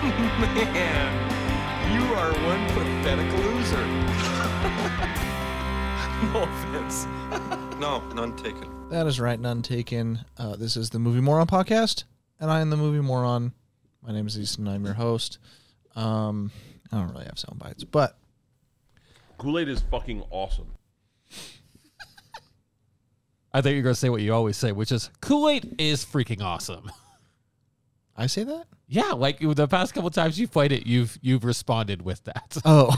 Man, you are one pathetic loser. No offense. No, none taken. That is right, none taken. This is the Movie Moron podcast, and I am the Movie Moron. My name is Easton, I'm your host. I don't really have sound bites, but Kool-Aid is fucking awesome. I thought you were going to say what you always say, which is Kool-Aid is freaking awesome. I say that? Yeah, like the past couple times you played it, you've responded with that. Oh,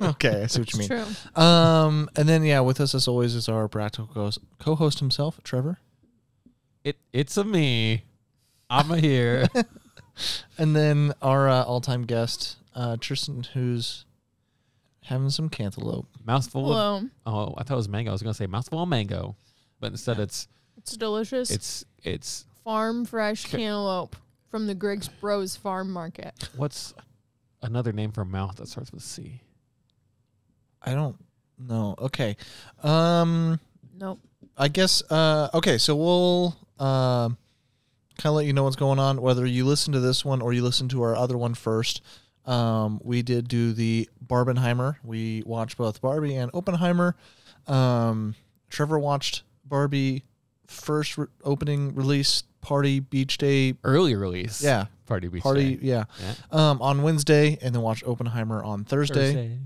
okay. I see what you mean. True. And then, yeah, with us as always is our practical co-host himself, Trevor. It's a me. I'm a here. And then our all-time guest, Tristan, who's having some cantaloupe. Mouthful Hello. of... Oh, I thought it was mango. I was going to say mouthful of mango. But instead It's delicious. It's farm fresh cantaloupe from the Griggs Bros Farm Market. what's another name for mouth that starts with C? I don't know. Okay. Nope. I guess, okay, so we'll kind of let you know what's going on, whether you listen to this one or you listen to our other one first. We did do the Barbenheimer. We watched both Barbie and Oppenheimer. Trevor watched Barbie first opening release party beach day. Early release. Yeah. Party beach Party, day. yeah. On Wednesday, and then watched Oppenheimer on Thursday.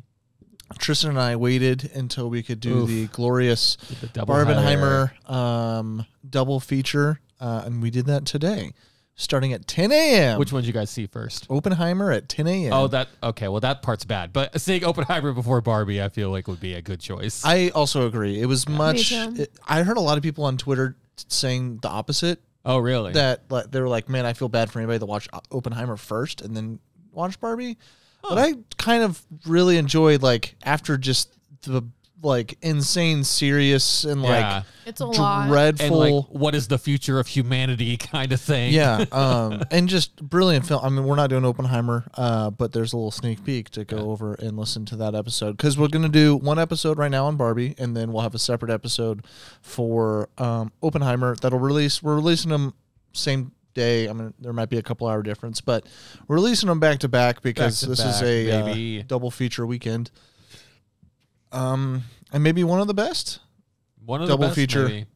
Tristan and I waited until we could do the glorious The double Barbenheimer double feature, and we did that today, starting at 10 a.m. Which one did you guys see first? Oppenheimer at 10 a.m. Oh, okay. Well, that part's bad. But seeing Oppenheimer before Barbie, I feel like would be a good choice. I also agree. It was much. Me too. I heard a lot of people on Twitter saying the opposite. Oh, really? That they were like, "Man, I feel bad for anybody that watched Oppenheimer first and then watched Barbie." But I kind of really enjoyed, like, after just the like insane serious and like It's a lot. dreadful, and like, what is the future of humanity kind of thing? yeah, and just brilliant film. I mean, we're not doing Oppenheimer, but there's a little sneak peek to go over and listen to that episode, because we're going to do one episode right now on Barbie, and then we'll have a separate episode for Oppenheimer that'll release. We're releasing them same day. I mean, there might be a couple hour difference, but we're releasing them back to back because this is a double feature weekend. And maybe one of the best. One of double the best, feature. maybe.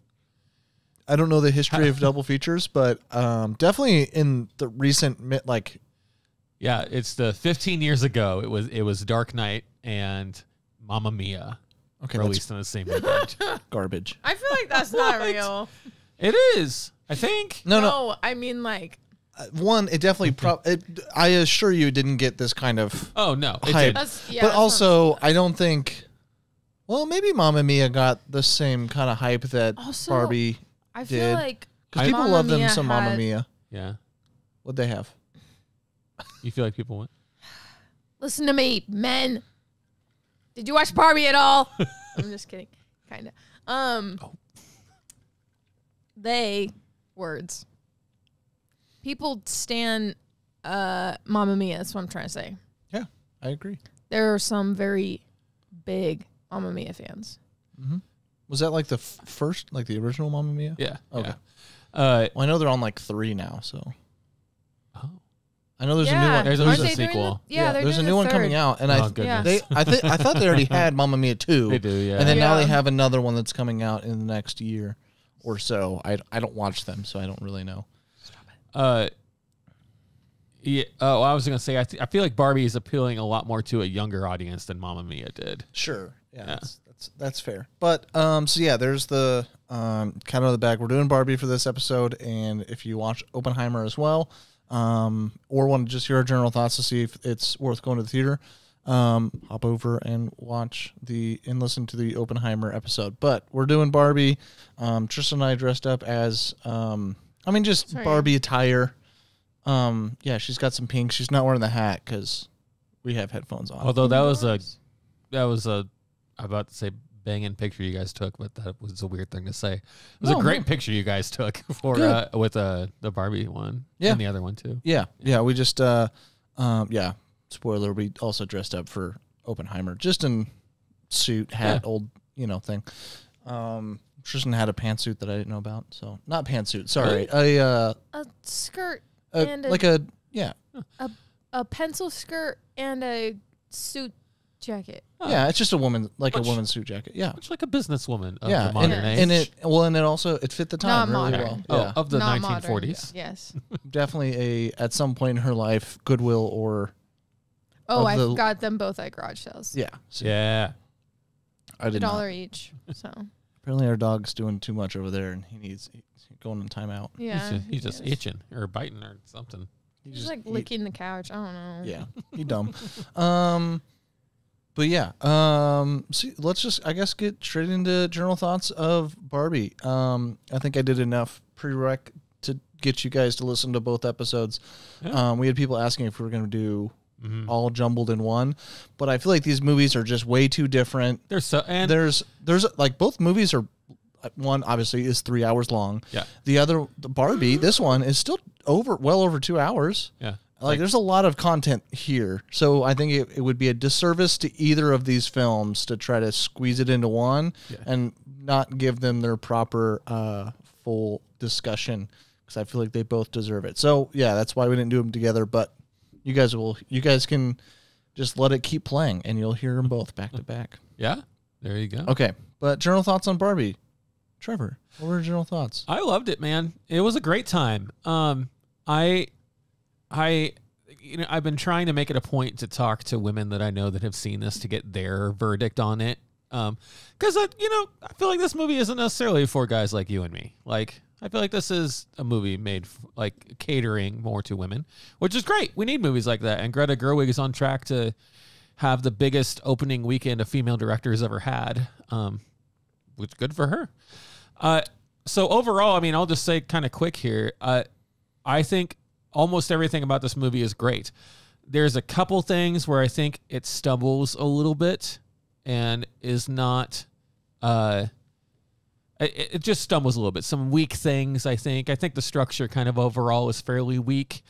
I don't know the history of double features, but definitely in the recent like. Yeah, it's the 15 years ago. It was Dark Knight and Mamma Mia released on the same weekend. Garbage. I feel like that's not real. It is, I think. No. I mean, like, One, it definitely. I assure you, it didn't get this kind of. Oh no, it hype. did. But also, I don't think. Well, maybe Mamma Mia got the same kind of hype that Also, Barbie I feel did. like Because people Mamma love them Mia some Mamma had- Mia. Yeah, What'd they have? you feel like people went. Listen to me, men. Did you watch Barbie at all? I'm just kidding. Kind of. They words. People stan Mamma Mia. That's what I'm trying to say. Yeah, I agree. There are some very big Mamma Mia fans. Was that like the first, like the original Mamma Mia? Yeah. Okay. Yeah. Well, I know they're on like 3 now, so. Oh. I know there's a new one. There's Aren't a they doing sequel. There's a new one coming out, and Oh, goodness. I thought they already had Mamma Mia 2. They do, yeah. And then now Yeah. they have another one that's coming out in the next year or so. I don't watch them, so I don't really know. Yeah. Oh, I was gonna say I feel like Barbie is appealing a lot more to a younger audience than Mamma Mia did. Sure. Yeah, Yeah. that's fair. But so yeah, there's the kind of the back. We're doing Barbie for this episode, and if you watch Oppenheimer as well, or want to just hear our general thoughts to see if it's worth going to the theater, hop over and listen to the Oppenheimer episode. But we're doing Barbie. Tristan and I dressed up as Barbie attire. Yeah, she's got some pink. She's not wearing the hat because we have headphones on. Although that was a I'm about to say banging picture you guys took, but that was a weird thing to say. It was a great picture you guys took for with the Barbie one, and the other one too. Yeah. We just spoiler, we also dressed up for Oppenheimer, just in suit, hat, old thing. Tristan had a pantsuit that I didn't know about, so not pantsuit. Sorry, A skirt and like a pencil skirt and a suit jacket. Yeah, it's just a woman's suit jacket. Yeah. Much like a businesswoman of Yeah, the modern age. and it fit the time Not really modern. well. Yeah. Of the Not 1940s. modern. Yes. Definitely at some point in her life, Goodwill or Oh, Of the- I got them both at garage sales. yeah. So Yeah. I did not. $1 each. So Apparently our dog's doing too much over there and he's going in timeout. yeah, He's just is. itching or biting or something. He's just like licking the couch. I don't know. Yeah, he dumb. But yeah, see, let's just, I guess, get straight into general thoughts of Barbie. I think I did enough prereq to get you guys to listen to both episodes. Yeah. We had people asking if we were going to do all jumbled in one, but I feel like these movies are just way too different. There's Like both movies are, one obviously is 3 hours long. Yeah. The Barbie, this one is still well over 2 hours. Yeah. Like there's a lot of content here. So I think it would be a disservice to either of these films to try to squeeze it into one and not give them their proper full discussion, because I feel like they both deserve it. So yeah, that's why we didn't do them together, but you guys can just let it keep playing and you'll hear them both back to back. Yeah. There you go. Okay. But general thoughts on Barbie. Trevor, what were your general thoughts? I loved it, man. It was a great time. I've been trying to make it a point to talk to women that I know that have seen this to get their verdict on it. Because I feel like this movie isn't necessarily for guys like you and me. Like, I feel like this is a movie made like catering more to women, which is great. We need movies like that. And Greta Gerwig is on track to have the biggest opening weekend a female director has ever had, which is good for her. So overall, I mean, I'll just say kind of quick here. I think almost everything about this movie is great. There's a couple things where I think it stumbles a little bit and is not, it just stumbles a little bit. Some weak things, I think. I think the structure kind of overall is fairly weak,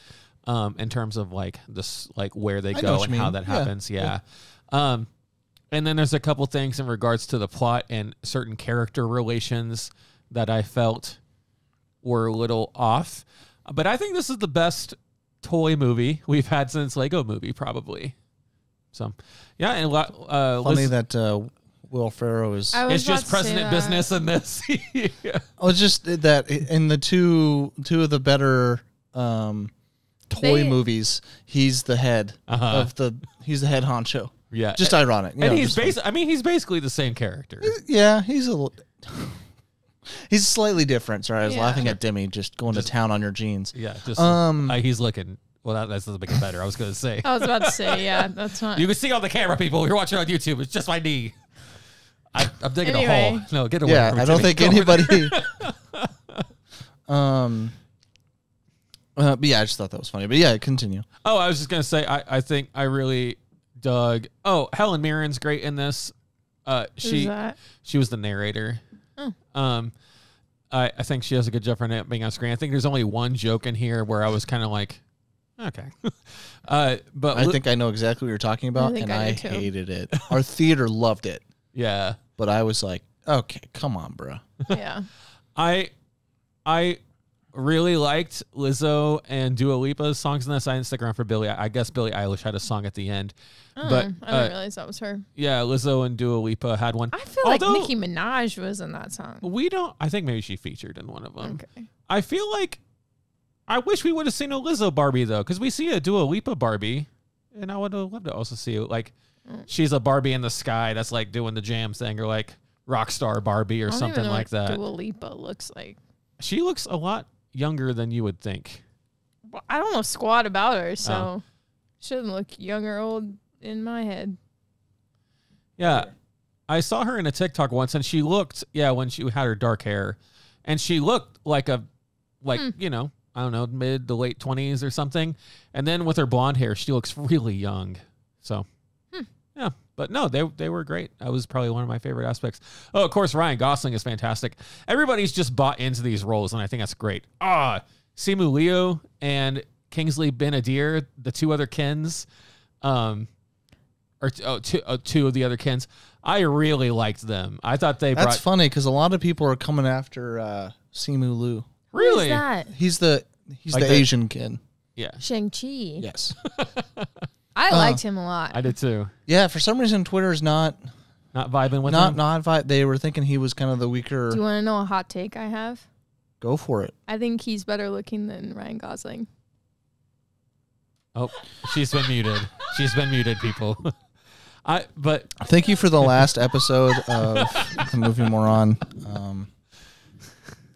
in terms of like this, like where they go and how that happens. Yeah. And then there's a couple things in regards to the plot and certain character relations that I felt were a little off. But I think this is the best toy movie we've had since Lego Movie, probably. So, yeah. And funny that Will Ferrell is... It's just president business in this. Yeah. Oh, it's just that in the two of the better toy movies, he's the head he's the head honcho. Yeah. Just ironic. And he's basically the same character. Yeah, he's a little... He's slightly different. Sorry, I was laughing at Demi just going to town on your jeans. Yeah, just he's looking. Well, that doesn't make it better. I was going to say. I was about to say, yeah, that's fine. You can see on the camera, people. You're watching on YouTube. It's just my knee. I'm digging a hole. No, get away. Yeah, from I don't Jimmy. think anybody. But yeah, I just thought that was funny. But yeah, continue. Oh, I was just going to say, I think I really dug. Oh, Helen Mirren's great in this. She was the narrator. Oh. I think she does a good job for being on screen. I think there's only one joke in here where I was kind of like, okay. But I think I know exactly what you're talking about, and I hated it. Our theater loved it. Yeah. But I was like, okay, come on, bro. Yeah. I really liked Lizzo and Dua Lipa's songs in this. I didn't stick around for Billie. I guess Billie Eilish had a song at the end. Oh, but I didn't realize that was her. Yeah, Lizzo and Dua Lipa had one. I feel like Nicki Minaj was in that song. I think maybe she featured in one of them. Okay. I feel like I wish we would have seen a Lizzo Barbie, though, because we see a Dua Lipa Barbie, and I would have loved to also see like she's a Barbie in the sky that's like doing the jam thing, or like Rockstar Barbie or something like that. Dua Lipa looks like. She looks a lot younger than you would think. Well, I don't know squat about her, so shouldn't look young or old in my head. Yeah. I saw her in a TikTok once, and she looked, when she had her dark hair, and she looked like I don't know, mid to late 20s or something. And then with her blonde hair, she looks really young. So, yeah. But no, they were great. That was probably one of my favorite aspects. Oh, of course, Ryan Gosling is fantastic. Everybody's just bought into these roles, and I think that's great. Simu Liu and Kingsley Ben-Adir, the two other Kens, two of the other Kens. I really liked them. I thought That's funny because a lot of people are coming after Simu Liu. Really? Who is that? He's the Asian Ken. Yeah. Shang-Chi. Yes. I liked him a lot. I did too. Yeah, for some reason Twitter's not vibing with him. They were thinking he was kind of the weaker. Do you want to know a hot take I have? Go for it. I think he's better looking than Ryan Gosling. Oh, she's been muted. She's been muted, people. But Thank you for the last episode of the Movie Moron.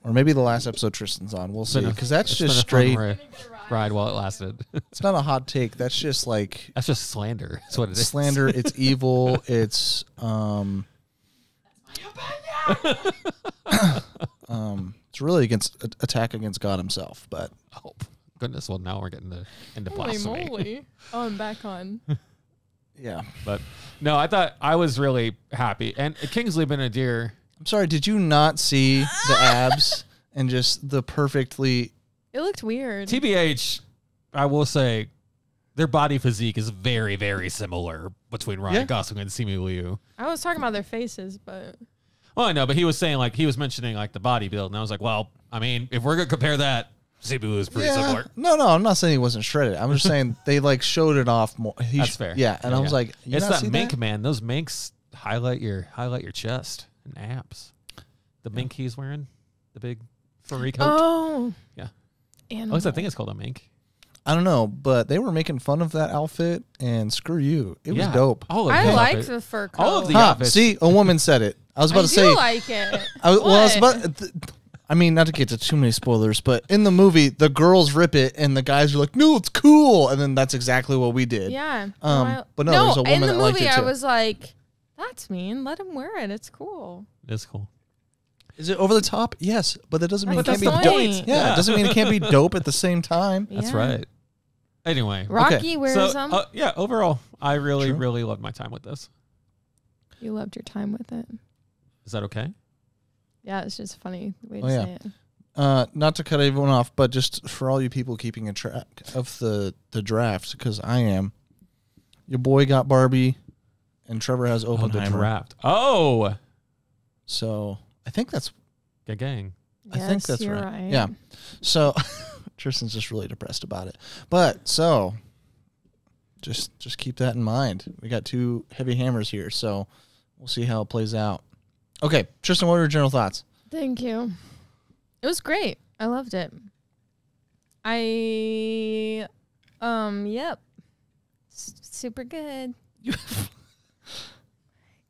Or maybe the last episode Tristan's on. We'll see. Because that's it's just been a fun straight. ride while it lasted. It's not a hot take. That's just like That's just slander. That's what it is. slander. It's evil. It's it's really against attack against God himself. But Oh goodness! Well, now we're getting into Holy blasphemy. moly. Oh, I'm back on. yeah, But no, I thought I was really happy. And Kingsley Ben-Adir. I'm sorry. Did you not see the abs and just the perfectly? It looked weird. TBH, I will say, their body physique is very, very similar between Ryan Gosling and Simu Liu. I was talking about their faces, but Well, I know, but he was saying he was mentioning the body build, and I was like, well, I mean, if we're gonna compare that, Simu Liu is pretty similar. No, I'm not saying he wasn't shredded. I'm just saying they showed it off more. That's fair. Yeah, and I was like, you it's not that see mink, that? man. Those minks highlight your chest and abs. The mink he's wearing, the big furry coat. oh, Yeah. animal. At least I think it's called a mink. I don't know, but they were making fun of that outfit, and screw you, it was Yeah. dope. All of I the like outfit- the fur coat. all of the Ha, outfits. see, a woman said it. I was about I to do say. like it. I was What? about. I mean, not to get to too many spoilers, but in the movie, the girls rip it, and the guys are like, "No, it's cool," and then that's exactly what we did. Yeah. But no, there's a woman in the that liked movie, it I too. was like, "That's mean. Let him wear it. It's cool." It's cool. Is it over the top? Yes, but that doesn't mean That's it can't the be dope. point. Yeah, it doesn't mean it can't be dope at the same time. That's Yeah. right. Anyway, Rocky wears so them. yeah, overall, I really, True. really loved my time with this. You loved your time with it. Is that okay? Yeah, it's just a funny way to Oh, yeah. say it. Not to cut everyone off, but just for all you people keeping a track of the draft, because I am. Your boy got Barbie, and Trevor has Oh, the Oppenheimer. draft. Oh, So I think that's. gang. I think Yes, that's you're right. Yeah. So Tristan's just really depressed about it, but so just keep that in mind. We got two heavy hammers here, so we'll see how it plays out. Okay, Tristan, what are your general thoughts? Thank you. It was great. I loved it. Yep. Super good.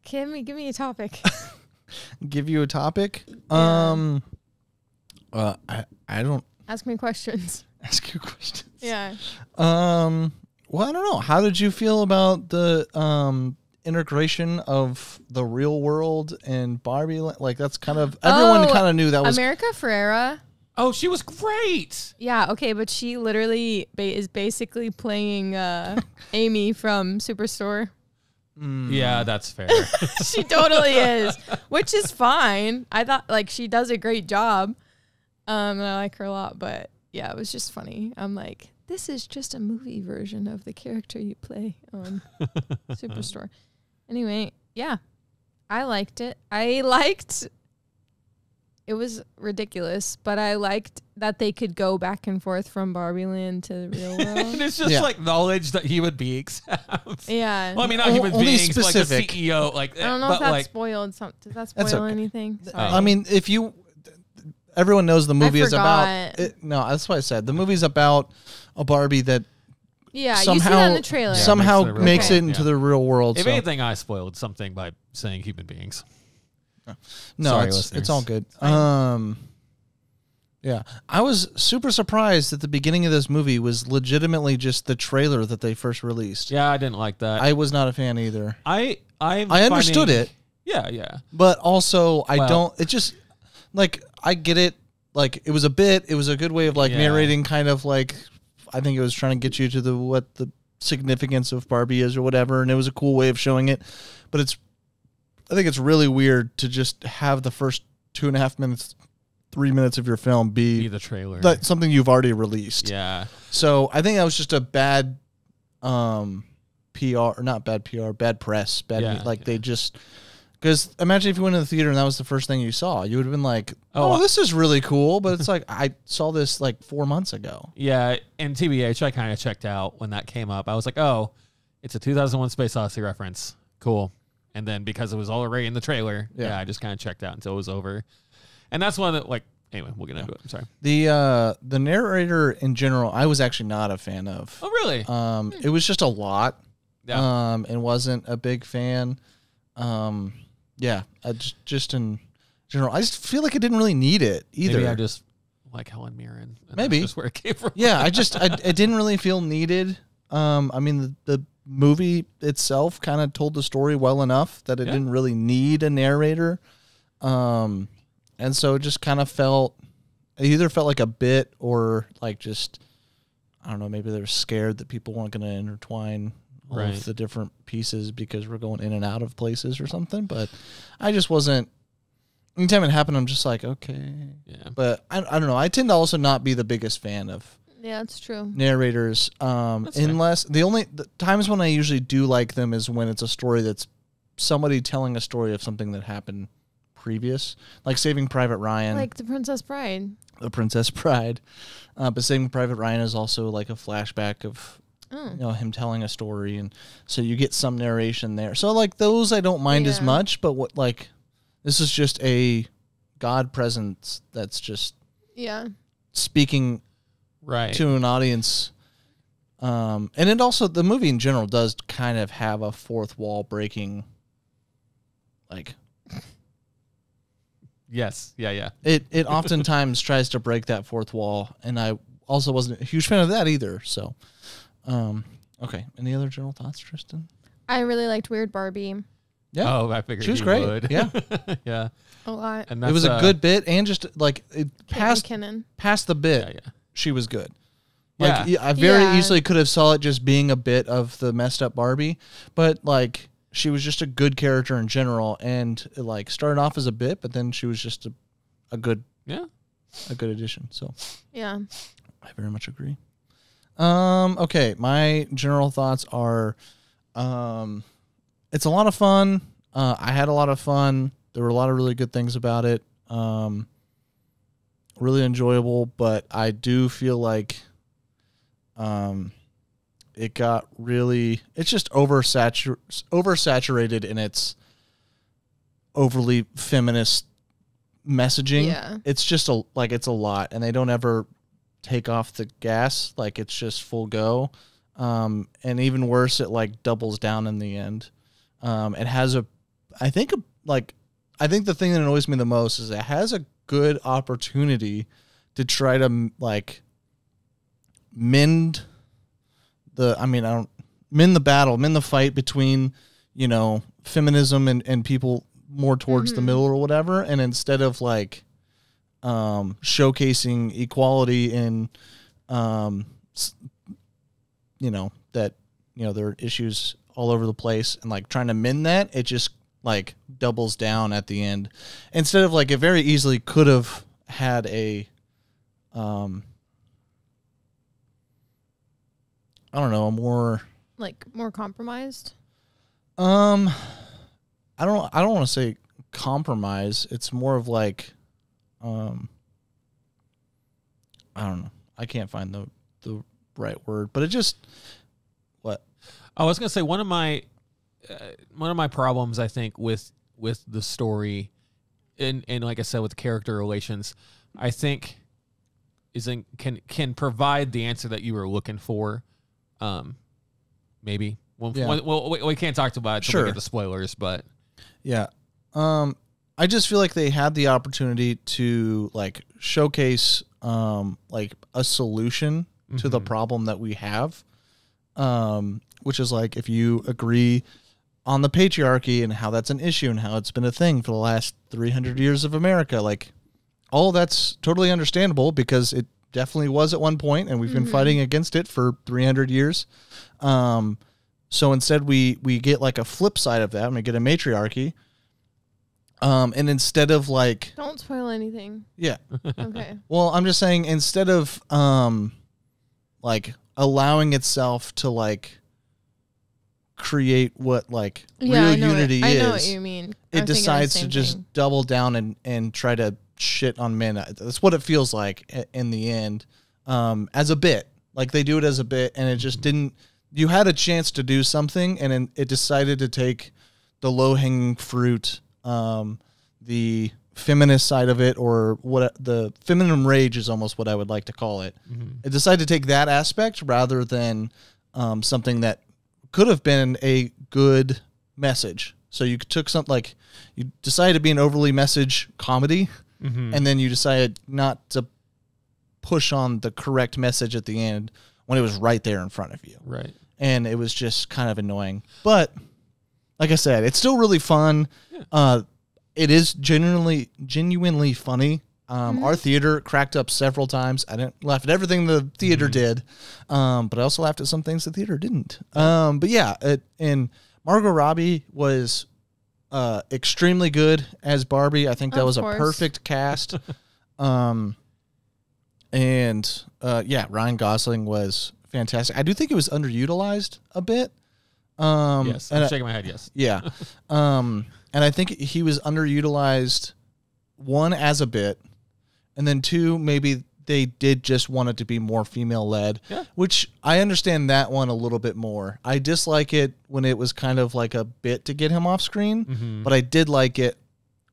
Give me a topic. Give you a topic. Yeah. I don't Ask me questions. ask you questions. Yeah. Well, I don't know. How did you feel about the integration of the real world and Barbie? Like that's kind of everyone kind of knew that was. America Ferrera. Oh, she was great. Yeah, okay, but she literally is basically playing Amy from Superstore. Yeah, that's fair. She totally is, which is fine. I thought she does a great job. And I like her a lot, but yeah, it was just funny. I'm like, this is just a movie version of the character you play on Superstore. Anyway, yeah, I liked it. It was ridiculous, but I liked that they could go back and forth from Barbie Land to the real And world. it's just knowledge that human beings have. Yeah. Well, I mean, not human Only beings, specific. but the CEO. I don't know if that spoiled something. Does that That's spoil okay. anything? Sorry. I mean, if you, everyone knows the movie is about. forgot. No, that's what I said. The movie's about a Barbie that yeah, you see somehow that in the trailer. somehow makes it makes Okay. it into Yeah. the real world. If so. anything, I spoiled something by saying human beings. No, Sorry, it's listeners. all good. Yeah, I was super surprised that the beginning of this movie was legitimately just the trailer that they first released. Yeah, I didn't like that. I was not a fan either, I understood it. Yeah, yeah. but also I Well- don't. It just I get it. Like it was a bit. It was a good way of Yeah. narrating, kind of I think it was trying to get you to what the significance of Barbie is or whatever, and it was a cool way of showing it. But I think it's really weird to just have the first 2.5 minutes, 3 minutes of your film Be be the trailer. something you've already released. Yeah. So I think that was just a bad PR, or not bad PR, bad press. Yeah, They just Because imagine if you went to the theater and that was the first thing you saw, you would have been like, Oh, "Oh, this is really cool." But it's like I saw this like 4 months ago. Yeah, and TBH, I kind of checked out when that came up. I was like, oh, it's a 2001 Space Odyssey reference. Cool. And then because it was already in the trailer, I just kind of checked out until it was over. And that's one that, like, anyway, we'll get into it. I'm sorry. The narrator in general, I was actually not a fan of. Oh, really? It was just a lot. Yeah. And wasn't a big fan. Yeah, I just in general, I just feel like I didn't really need it either. Maybe I just like Helen Mirren. And Maybe. That's just where it came from. Yeah, I didn't really feel needed. I mean, the movie itself kind of told the story well enough that it didn't really need a narrator. And so it just kind of it either felt like a bit or like just, I don't know, maybe they were scared that people weren't going to intertwine all of the different pieces because we're going in and out of places or something. But I just wasn't. Anytime it happened, I'm just like, okay. Yeah. But I don't know. I tend to also not be the biggest fan of that's true. narrators. Unless the times when I usually do like them is when it's a story that's somebody telling a story of something that happened previous, like Saving Private Ryan, Like The Princess Bride. The Princess Bride. But Saving Private Ryan is also like a flashback of him telling a story, and so you get some narration there. So like those I don't mind as much, but what like this is just a God presence that's just speaking to an audience. And it also, the movie in general does kind of have a fourth wall breaking, like. Yes. Yeah. It oftentimes tries to break that fourth wall, and I also wasn't a huge fan of that either. So, okay. Any other general thoughts, Tristan? I really liked Weird Barbie. Yeah. Oh, I figured she was you great. would. Yeah. Yeah. A lot. And It was a good bit, and just like it past the bit, Yeah. she was good. Like Yeah. I very easily could have saw it just being a bit of the messed up Barbie, but like she was just a good character in general, and it, like started off as a bit, but then she was just a good addition. So yeah, I very much agree. Okay, my general thoughts are, it's a lot of fun. I had a lot of fun. There were a lot of really good things about it. Really enjoyable, but I do feel like, it got really, it's just oversaturated in its overly feminist messaging. Yeah. It's just it's a lot, and they don't ever take off the gas. Like it's just full go. And even worse, it like doubles down in the end. It has I think the thing that annoys me the most is it has a good opportunity to try to like mend the fight between, feminism and people more towards the middle or whatever. And instead of like, showcasing equality in, that, there are issues all over the place and like trying to mend that, it just like doubles down at the end. Instead of like, it very easily could have had a, I don't know, more compromised. I don't want to say compromise. It's more of like, I don't know. I can't find the right word, but it just what? I was gonna say one of my problems I think with the story, and like I said with character relations, I think can provide the answer that you were looking for. Maybe. Well, we can't talk about it until we get the spoilers, but yeah. I just feel like they had the opportunity to like showcase like a solution to the problem that we have, which is like if you agree on the patriarchy and how that's an issue and how it's been a thing for the last 300 years of America, like all that's totally understandable because it definitely was at one point, and we've been fighting against it for 300 years. So instead we get like a flip side of that, and we get a matriarchy. And instead of like, don't spoil anything. Yeah. Okay. Well, I'm just saying instead of like allowing itself to like create what like Yeah, real unity I is. know what you mean. It decides to just double down and try to shit on men. That's what it feels like in the end, as a bit. Like they do it as a bit, and it just didn't. You had a chance to do something, and then it decided to take the low-hanging fruit, the feminist side of it, or what the feminine rage is almost what I would like to call it. It decided to take that aspect rather than something that could have been a good message. So you took something like you decided to be an overly message comedy, and then you decided not to push on the correct message at the end when it was right there in front of you. Right. And it was just kind of annoying. But like I said, it's still really fun. Yeah. It is genuinely funny. Our theater cracked up several times. I didn't laugh at everything the theater did, but I also laughed at some things the theater didn't. But yeah, and Margot Robbie was extremely good as Barbie. I think that was a perfect cast. And Ryan Gosling was fantastic. I do think it was underutilized a bit. Yes, I'm shaking my head. Yes. Yeah. And I think he was underutilized, one, as a bit, and then two, maybe they did just want it to be more female-led, which I understand that one a little bit more. I dislike it when it was kind of like a bit to get him off screen, but I did like it.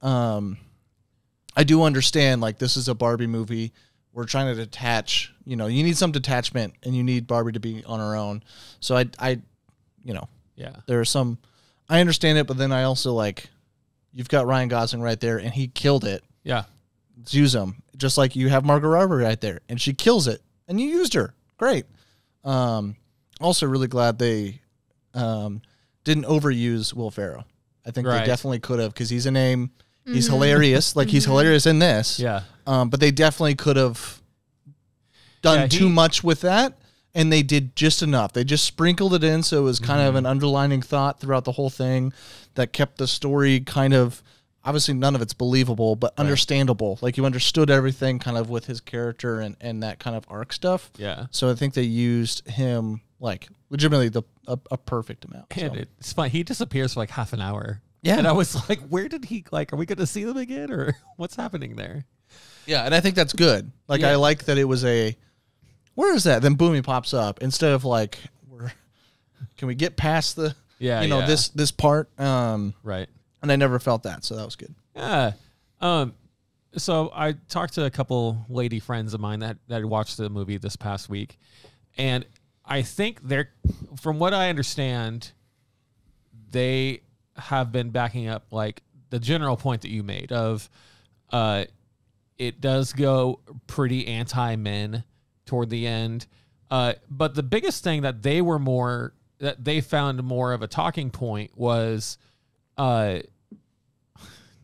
I do understand, like, this is a Barbie movie. We're trying to detach, you need some detachment, and you need Barbie to be on her own. So there are some, I understand it, but then I also like, you've got Ryan Gosling right there, and he killed it. Yeah. Let's use him. Just like you have Margot Robbie right there, and she kills it, and you used her. Great. Also really glad they didn't overuse Will Ferrell. I think they definitely could have, because he's a name. He's hilarious. Like, he's hilarious in this. Yeah. But they definitely could have done too much with that, and they did just enough. They just sprinkled it in, so it was kind of an underlining thought throughout the whole thing that kept the story kind of, obviously none of it's believable, but understandable. Like, you understood everything kind of with his character and that kind of arc stuff. Yeah. So I think they used him, like, legitimately a perfect amount. And it's fun. He disappears for like half an hour. Yeah. And I was like, where did he, like, are we going to see them again, or what's happening there? Yeah, and I think that's good. Like, I like that it was where is that? Then boom, he pops up instead of like, can we get past the, this part? Right. And I never felt that, so that was good. Yeah. So I talked to a couple lady friends of mine that watched the movie this past week, and I think from what I understand, they have been backing up like the general point that you made of, it does go pretty anti-men toward the end. But the biggest thing that they found more of a talking point was, dang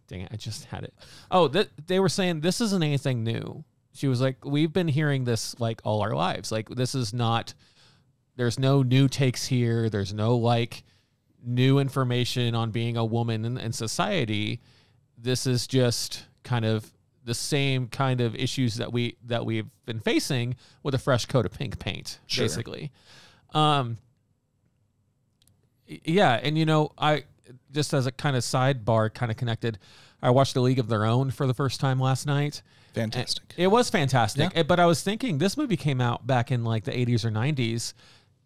it, I just had it. Oh, they were saying this isn't anything new. She was like, we've been hearing this like all our lives. Like, this is not, there's no new takes here. There's no like new information on being a woman in society. This is just kind of the same kind of issues that we've been facing with a fresh coat of pink paint, basically. Yeah, and I just as a kind of sidebar, kind of connected, I watched A League of Their Own for the first time last night. Fantastic. It was fantastic, but I was thinking this movie came out back in like the 80s or 90s,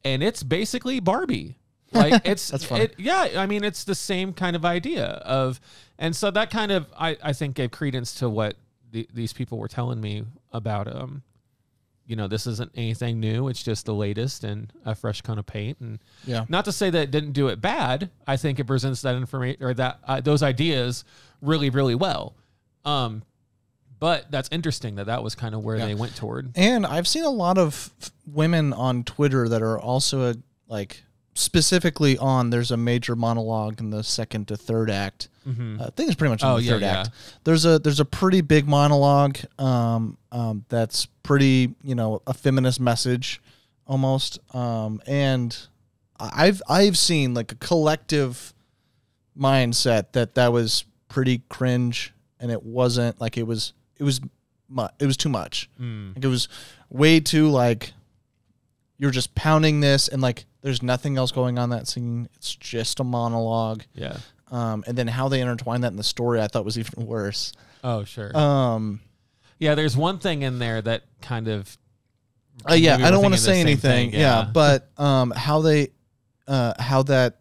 and it's basically Barbie. Like, it's that's funny. I mean, it's the same kind of idea of, and so that kind of I think gave credence to what these people were telling me about. This isn't anything new. It's just the latest and a fresh coat of paint. And not to say that it didn't do it bad. I think it presents that information or that those ideas really, really well. But that's interesting that was kind of where they went toward. And I've seen a lot of women on Twitter that are also like specifically on, there's a major monologue in the second to third act. I think it's pretty much in the third act. There's a pretty big monologue that's pretty, a feminist message almost. And I've seen like a collective mindset that was pretty cringe, and it wasn't like it was too much. Like, it was way too like you're just pounding this and like there's nothing else going on that scene. It's just a monologue. Yeah. And then how they intertwine that in the story, I thought was even worse. Oh, sure. Yeah, there's one thing in there that kind of. Yeah, maybe I we're don't want to thinking the say same anything. thing, Yeah, but how that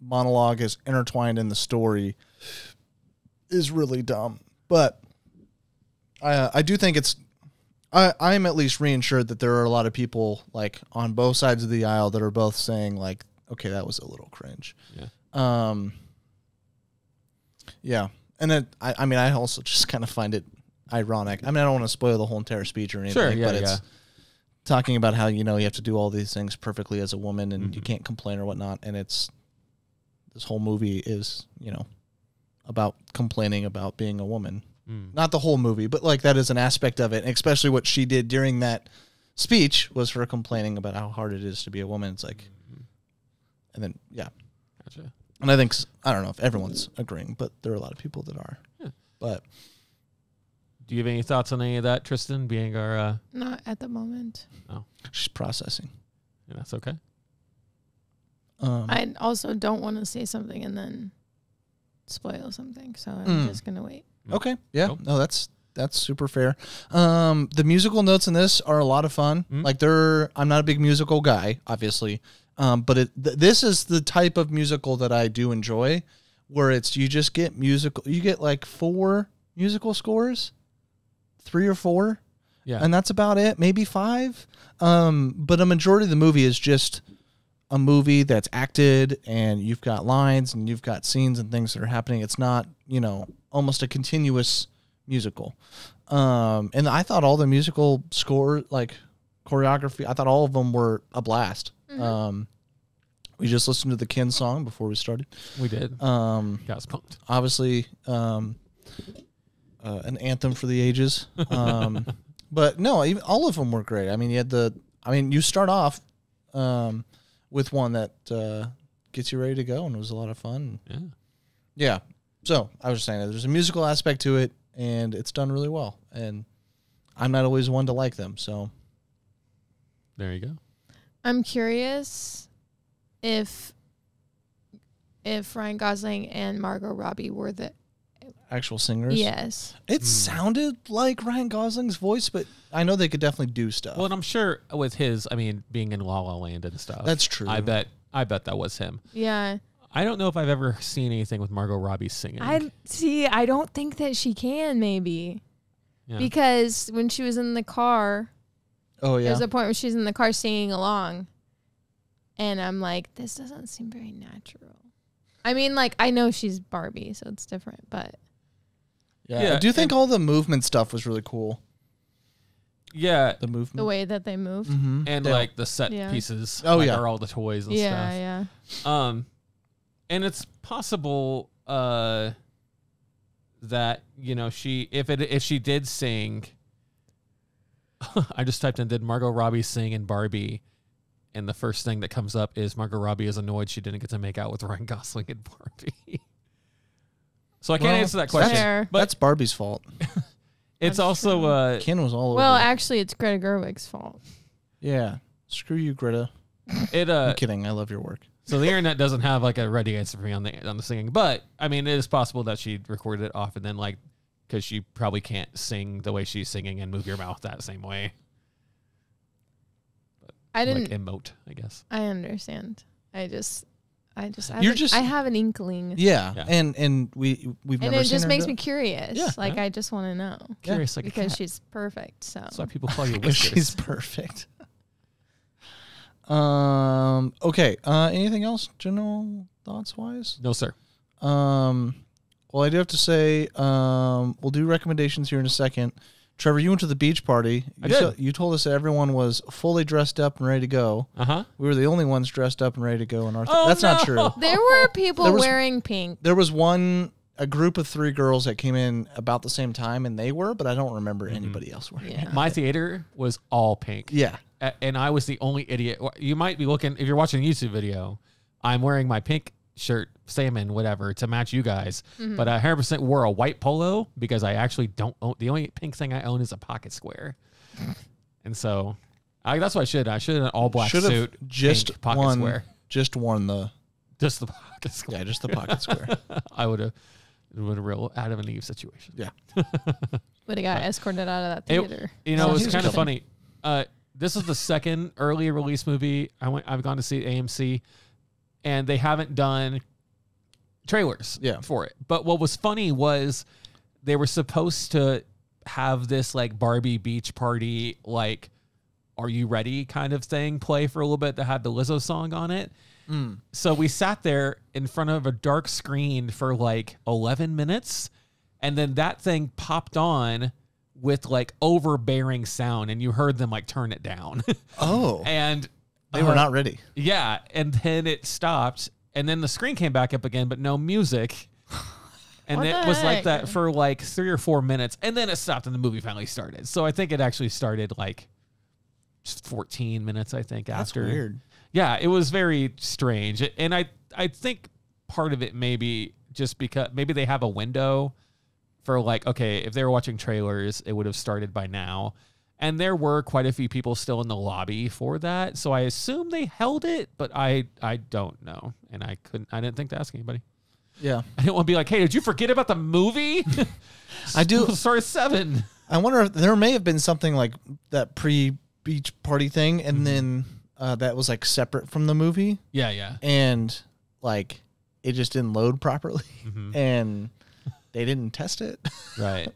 monologue is intertwined in the story is really dumb. But I do think it's. I'm at least reassured that there are a lot of people like on both sides of the aisle that are both saying like, okay, that was a little cringe. Yeah. Yeah. And then I mean, I also just kind of find it ironic. I mean, I don't want to spoil the whole entire speech or anything, Sure, yeah, but it's talking about how, you know, you have to do all these things perfectly as a woman and you can't complain or whatnot. And it's, this whole movie is, you know, about complaining about being a woman. Not the whole movie, but like that is an aspect of it. And especially what she did during that speech was her complaining about how hard it is to be a woman. It's like, and then, yeah. Gotcha. And I think, I don't know if everyone's agreeing, but there are a lot of people that are. Yeah. But do you have any thoughts on any of that, Tristan, being our... Not at the moment. Oh. she's processing. Yeah, that's okay. I also don't want to say something and then spoil something, so I'm just going to wait. Okay. Yeah. Cool. No, that's super fair. The musical notes in this are a lot of fun. Like I'm not a big musical guy, obviously. But this is the type of musical that I do enjoy, where it's, you just get you get like 4 musical scores, 3 or 4. Yeah. And that's about it. Maybe 5. But a majority of the movie is just a movie that's acted and you've got lines and you've got scenes and things that are happening. It's not, you know, almost a continuous musical. And I thought all the musical score, like choreography, I thought all of them were a blast. We just listened to the Kin song before we started. We did. Got us pumped. Obviously, an anthem for the ages. But no, even all of them were great. I mean, you start off with one that gets you ready to go, and it was a lot of fun. Yeah. Yeah. So I was just saying that there's a musical aspect to it, and it's done really well. And I'm not always one to like them, so There you go. I'm curious if Ryan Gosling and Margot Robbie were the actual singers. yes. It sounded like Ryan Gosling's voice, but I know they could definitely do stuff. Well, and I'm sure with his, I mean, being in La La Land and stuff. That's true. I bet that was him. Yeah. I don't know if I've ever seen anything with Margot Robbie singing. I don't think that she can, maybe. Yeah. Because when she was in the car, Oh yeah. there's a point where she's in the car singing along. And I'm like, this doesn't seem very natural. I mean, like, I know she's Barbie, so it's different, but Yeah, I do think all the movement stuff was really cool. Yeah. The movement. the way that they move. Mm-hmm. And like the set pieces. Oh, like, yeah. are all the toys and Yeah, stuff. yeah. And it's possible that, you know, if she did sing, I just typed in, did Margot Robbie sing in Barbie? And the first thing that comes up is Margot Robbie is annoyed she didn't get to make out with Ryan Gosling in Barbie. So I can't answer that question. Fair. But that's Barbie's fault. it's also Ken was all over. Well, it. actually, it's Greta Gerwig's fault. Yeah. Screw you, Greta. it I'm kidding. I love your work. So the internet doesn't have like a ready answer for me on the singing, but I mean, it is possible that she recorded it off and then like, because she probably can't sing the way she's singing and move your mouth that same way. I didn't like emote, I guess. I understand. I You're just- I have an inkling. Yeah. Yeah. And we've And never it seen just her makes do me it. curious. Yeah. Like, Yeah. I just want to know. Curious like a Because cat. she's perfect. So That's why people call you Because Whiskers. she's perfect. Okay. Anything else, general thoughts wise? No, sir. Well, I do have to say, we'll do recommendations here in a second. Trevor, you went to the beach party. I did. You told us that everyone was fully dressed up and ready to go. Uh-huh. We were the only ones dressed up and ready to go in our. Oh, That's not no. true. there were people There was- wearing pink. There was a group of 3 girls that came in about the same time, and they were, but I don't remember anybody else wearing it. My theater was all pink. Yeah. And I was the only idiot. You might be looking, if you're watching a YouTube video, I'm wearing my pink shirt, salmon, whatever, to match you guys. But I 100% wore a white polo because I actually don't own, the only pink thing I own is a pocket square. And so That's what I should. I should have an all black Should have suit, just pink pocket won. square. Just won the. Just the pocket square. Yeah, just the pocket square. I would have. It would a real Adam and Eve situation. Yeah. Would have got escorted out of that theater. You know, Oh, it was he was kind of good. funny. This is the second early release movie I've gone to see at AMC, and they haven't done trailers for it. But what was funny was they were supposed to have this like Barbie beach party, like, are you ready kind of thing play for a little bit that had the Lizzo song on it. So we sat there in front of a dark screen for like 11 minutes, and then that thing popped on with like overbearing sound, and you heard them like turn it down. Oh. And They were not ready. yeah, and then it stopped, and then the screen came back up again, but no music. And What it the was like heck? that for like 3 or 4 minutes, and then it stopped, and the movie finally started. So I think it actually started like just 14 minutes, I think, That's after. weird. Yeah, it was very strange. And I think part of it maybe just because maybe they have a window for like, okay, if they were watching trailers, it would have started by now. And there were quite a few people still in the lobby for that. So I assume they held it, but I don't know. And I didn't think to ask anybody. Yeah. I didn't want to be like, hey, did you forget about the movie? I do. Sorry, 7. I wonder if there may have been something like that pre-beach party thing, and then that was like separate from the movie, Yeah. and like it just didn't load properly, and they didn't test it. Right.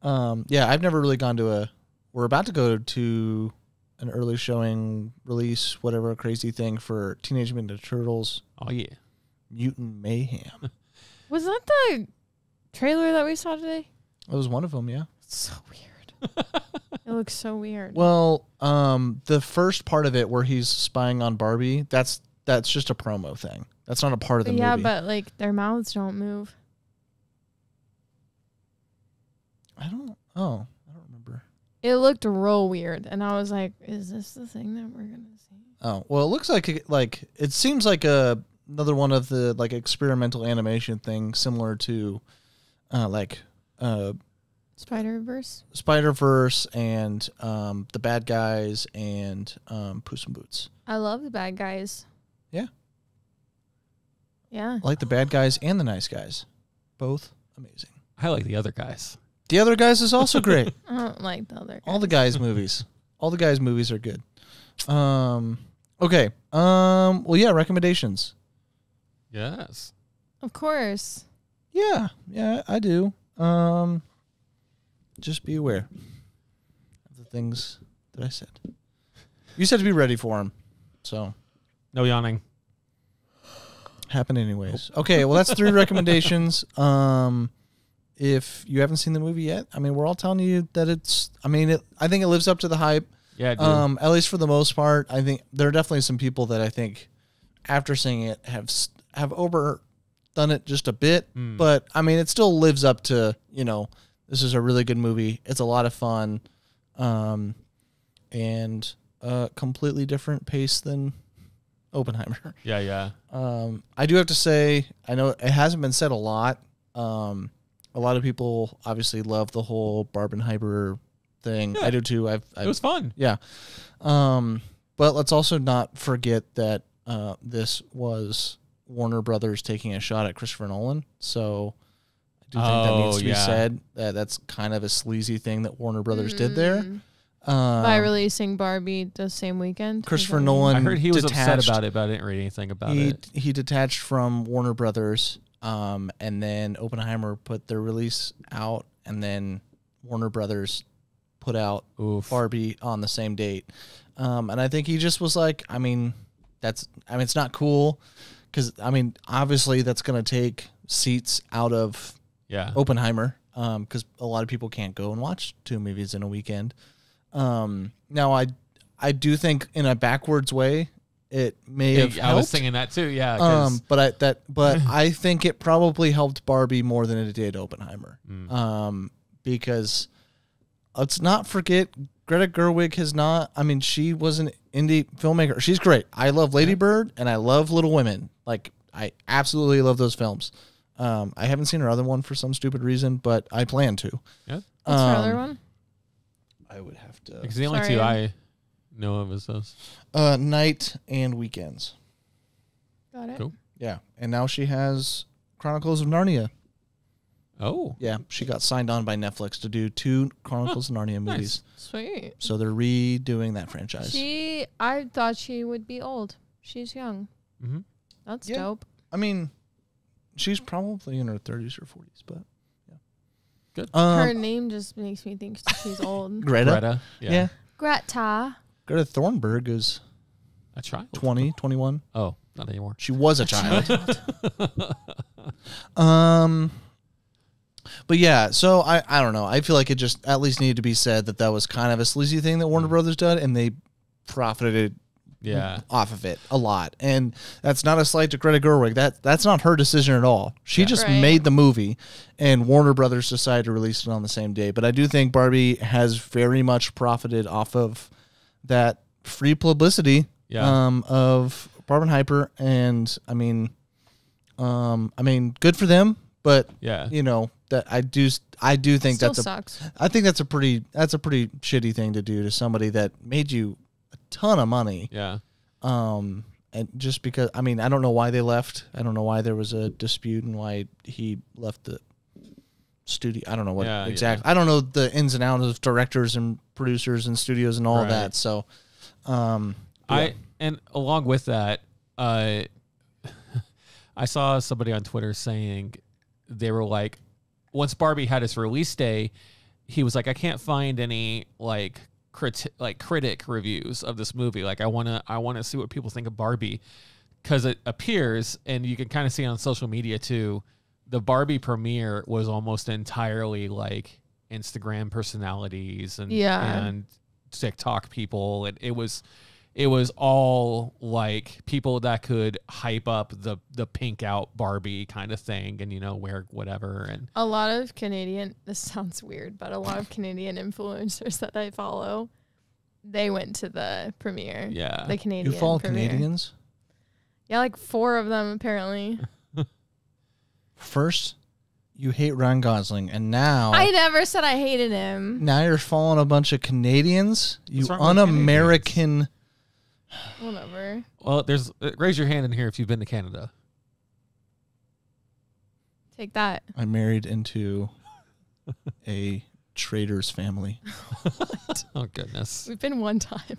Yeah, I've never really gone to a. We're about to go to an early showing release, whatever crazy thing for Teenage Mutant Ninja Turtles Oh, yeah. Mutant Mayhem. Was that the trailer that we saw today? That was one of them, yeah. It's so weird. It looks so weird. Well, the first part of it where he's spying on Barbie, that's just a promo thing. That's not a part of the yeah, movie. but like their mouths don't move. I don't remember. It looked real weird, and I was like, "Is this the thing that we're gonna see?" Oh, well, it looks like it seems like another one of the like experimental animation things similar to Spider-Verse. Spider-Verse and the Bad Guys and Puss in Boots. I love the bad guys. Yeah. Yeah. I like the Bad Guys and the Nice Guys. Both amazing. I like the other guys. The Other Guys is also great. I don't like the other. All the guys movies. All the guys movies are good. Okay. Well, yeah, recommendations. Yes. Of course. Yeah, I do. Just be aware of the things that I said. You said to be ready for them, so No yawning. happen anyways. Okay, well that's 3 recommendations. If you haven't seen the movie yet, I mean, we're all telling you that it's. I mean, I think it lives up to the hype. Yeah, I do. At least for the most part. I think there are definitely some people that I think after seeing it have overdone it just a bit, but I mean, it still lives up to, this is a really good movie. It's a lot of fun, and a completely different pace than Oppenheimer. Yeah. I do have to say, I know it hasn't been said a lot. A lot of people obviously love the whole Barbenheimer thing. Yeah. I do too. It was fun. Yeah. But let's also not forget that this was Warner Brothers taking a shot at Christopher Nolan. So I do think that needs to be said. That's kind of a sleazy thing that Warner Brothers did there. By releasing Barbie the same weekend. Christopher Nolan I heard he was upset detached. about it, but I didn't read anything about it. He detached from Warner Brothers, and then Oppenheimer put their release out, and then Warner Brothers put out Barbie on the same date. And I think he just was like, it's not cool because, obviously that's going to take seats out of Oppenheimer because a lot of people can't go and watch 2 movies in a weekend. Now, I do think in a backwards way, it may have helped. I was thinking that too. Yeah. But I think it probably helped Barbie more than it did Oppenheimer. Because let's not forget Greta Gerwig has not. She was an indie filmmaker. She's great. I love Lady Bird and I love Little Women. Like I absolutely love those films. I haven't seen her other one for some stupid reason, but I plan to. Yeah. What's her other one? I would have to. Because the only Sorry. two I No of us those. Night and Weekends. Got it. Cool. Yeah, and now she has Chronicles of Narnia. Oh, Yeah, she got signed on by Netflix to do 2 Chronicles of Narnia movies. Sweet. So they're redoing that franchise. I thought she would be old. She's young. Mm-hmm. That's Yeah. dope. I mean, she's probably in her 30s or 40s, but yeah. Good. Her name just makes me think she's old. Greta. Yeah. Greta. Greta Thunberg is A child. 20, 21. Oh, not anymore. She was a child. But yeah, so I don't know. I feel like it just at least needed to be said that was kind of a sleazy thing that Warner Brothers did, and they profited Yeah. off of it a lot. And that's not a slight to Greta Gerwig. That's not her decision at all. She just Right. made the movie, and Warner Brothers decided to release it on the same day. But I do think Barbie has very much profited off of that free publicity of Barbenheimer, and I mean, good for them. But Yeah. you know that I do think Still that's sucks. I think that's a pretty shitty thing to do to somebody that made you a ton of money. Yeah. And just because, I mean, I don't know why they left. I don't know why there was a dispute and why he left the studio. I don't know what exactly. I don't know the ins and outs of directors and producers and studios and all of that. So, and along with that, I saw somebody on Twitter saying they were like, once Barbie had its release day, he was like, I can't find any critic reviews of this movie. Like I want to see what people think of Barbie, because it appears, and you can kind of see on social media too, the Barbie premiere was almost entirely like Instagram personalities and TikTok people, and it was all like people that could hype up the pink out Barbie kind of thing, and wear whatever. And a lot of Canadian, this sounds weird, but a lot of Canadian influencers that I follow, they went to the premiere. Yeah. The Canadian you follow premiere. Canadians? Yeah, like 4 of them apparently. First, you hate Ryan Gosling, and now I never said I hated him. now you're following a bunch of Canadians. You What's wrong with un-American. Whatever. well, raise your hand in here if you've been to Canada. Take that. I married into a trader's family. Oh goodness, We've been one time.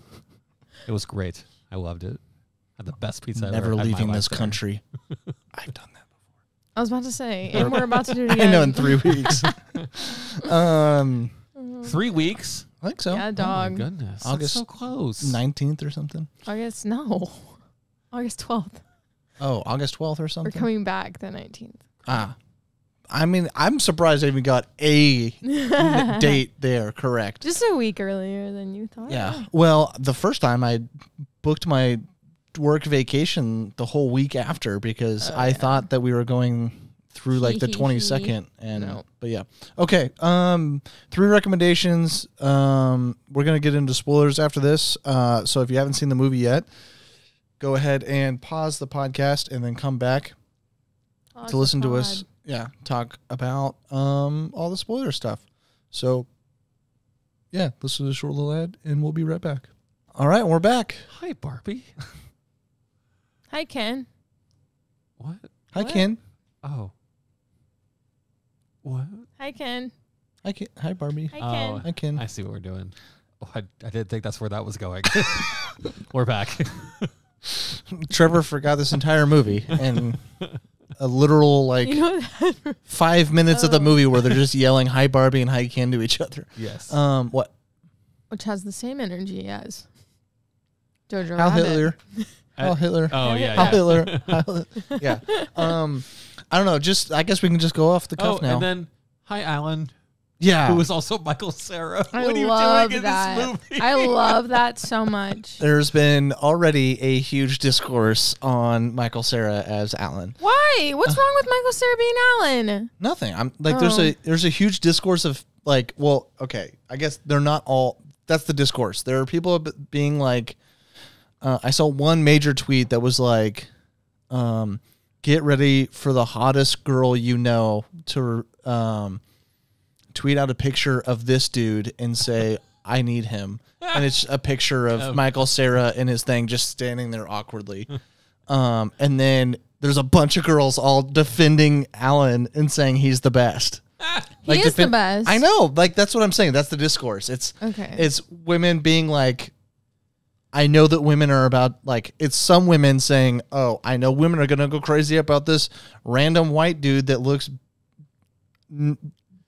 it was great. I loved it. Had the best pizza. Never ever had in my leaving life this there. country. I've done that. I was about to say, and we're about to do it I again. know in 3 weeks. 3 weeks. I think so. Yeah, Oh dog. my goodness, that's August so close. 19th or something. August 12th. Oh, August 12th or We're something. coming back the 19th. I mean, I'm surprised I even got a date there correct. Just a week earlier than you thought. Yeah. Well, the first time I booked my work vacation the whole week after because I thought that we were going through like the 22nd but yeah. Okay. 3 recommendations. We're going to get into spoilers after this. So if you haven't seen the movie yet, go ahead and pause the podcast and then come back to listen to us. Yeah. Talk about all the spoiler stuff. So yeah, listen to the short little ad and we'll be right back. All right. We're back. Hi, Barbie. Hi, Ken. What? Hi, What? Ken. Oh. What? Hi, Ken. Hi, Ken. Hi, Barbie. Hi, Ken. Hi, Ken. I see what we're doing. Oh, I didn't think that's where that was going. We're back. Trevor forgot this entire movie and a literal like You know that? 5 minutes of the movie where they're just yelling "Hi, Barbie" and "Hi, Ken" to each other. Yes. What? Which has the same energy as Jojo How Rabbit. Hitler? How Hitler? Oh yeah. How yeah. Hitler? How Hitler? Yeah. I don't know. Just I guess we can just go off the cuff Oh, now. and then hi, Alan, yeah. who is also Michael Cera. I What are you love doing in that. this movie? I love that so much. There's been already a huge discourse on Michael Cera as Alan. Why? What's wrong with Michael Cera being Alan? Nothing. I'm like Oh. there's a huge discourse of like, well, okay, I guess they're not all. That's the discourse. There are people being like, I saw one major tweet that was like, get ready for the hottest girl you know to tweet out a picture of this dude and say, I need him. And it's a picture of Michael Cera in his thing just standing there awkwardly. And then there's a bunch of girls all defending Alan and saying he's the best. He is the best. I know. Like, that's what I'm saying. That's the discourse. It's women being like, I know that women are about, like, it's some women saying, oh, I know women are going to go crazy about this random white dude that looks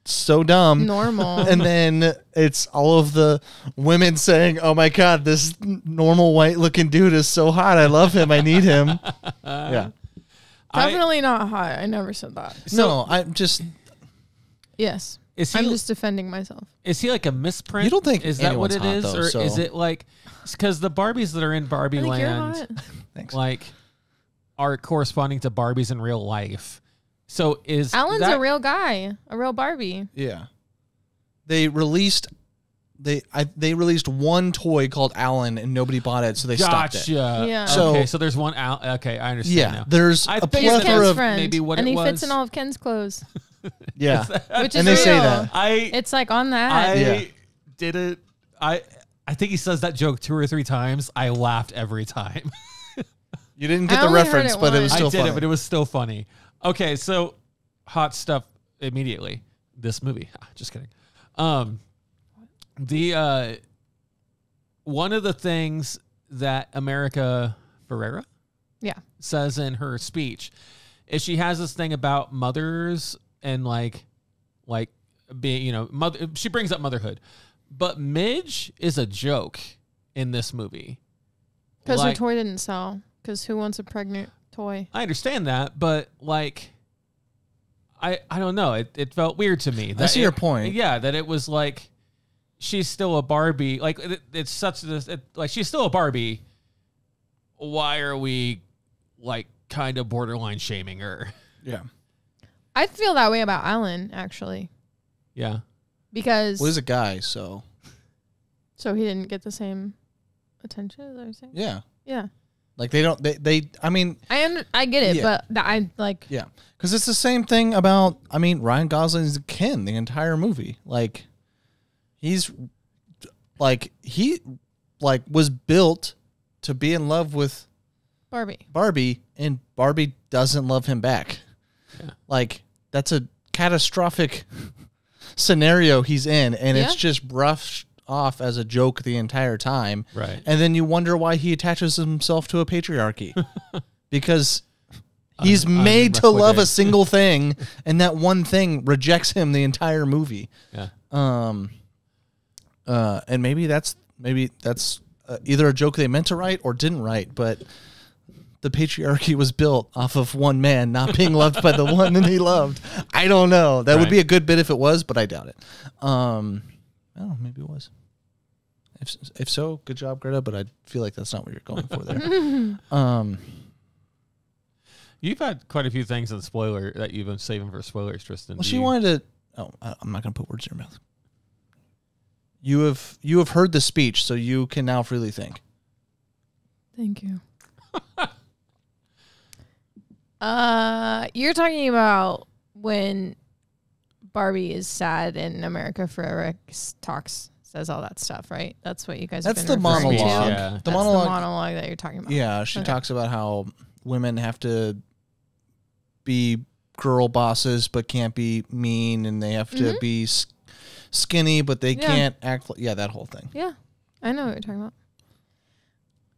so dumb. Normal. And then it's all of the women saying, oh my God, this normal white looking dude is so hot. I love him. I need him. Yeah. Definitely not hot. I never said that. No, I'm just. Yes. I'm just defending myself. Is he like a misprint? You don't think is that what it anyone's is, hot, though, or so. is it like because the Barbies that are in Barbie You're Land, hot. Thanks. like, are corresponding to Barbies in real life? So is Alan's a real guy, a real Barbie. Yeah. They released one toy called Alan and nobody bought it, so they stopped it. Yeah. So- Okay, so there's one out. Okay, I understand Yeah, now. there's I a think He's that's plethora Ken's of friend, maybe what and it he was. fits in all of Ken's clothes, yeah, which is and they say real. that. It's like on that. I Yeah. did it. I think he says that joke 2 or 3 times. I laughed every time. You didn't get I the only heard reference, it but it was once. still I did funny. it, but it was still funny. Okay, so hot stuff immediately. This movie. Just kidding. The one of the things that America Ferrera says in her speech is she has this thing about mothers and like being, you know, mother. She brings up motherhood, but Midge is a joke in this movie Because like, her toy didn't sell. Because who wants a pregnant toy? I understand that, but like, I don't know. It felt weird to me. I see your point. Yeah, that it was like she's still a Barbie. Like it's such this. Like she's still a Barbie. Why are we like kind of borderline shaming her? Yeah. I feel that way about Alan, actually. Yeah. Because Well, he's a guy, so so he didn't get the same attention as I was saying. yeah. Yeah. Like they don't. They. I mean. I get it, Yeah. but I like. Yeah, because it's the same thing about. I mean, Ryan Gosling's Ken the entire movie. Like, he's like he like was built to be in love with Barbie, and Barbie doesn't love him back. Yeah. Like that's a catastrophic scenario he's in, and it's just brushed off as a joke the entire time. Right. And then you wonder why he attaches himself to a patriarchy. Because he's made to love a single thing, and that one thing rejects him the entire movie. Yeah. And maybe that's either a joke they meant to write or didn't write, but the patriarchy was built off of one man not being loved by the one that he loved. I don't know. That would be a good bit if it was, but I doubt it. I don't know, maybe it was. If so, good job, Greta, but I feel like that's not what you're going for there. You've had quite a few things in spoiler that you've been saving for spoilers, Tristan. Well, she wanted to. Oh, I'm not going to put words in your mouth. You have heard the speech, so you can now freely think. Thank you. You're talking about when Barbie is sad and America Ferrera says all that stuff, right? That's what you guys. That's have been the referring monologue. To. Yeah. That's The monologue. the monologue that you're talking about. Yeah, she Okay. talks about how women have to be girl bosses but can't be mean, and they have to be skinny but they can't act like, that whole thing. Yeah, I know what you're talking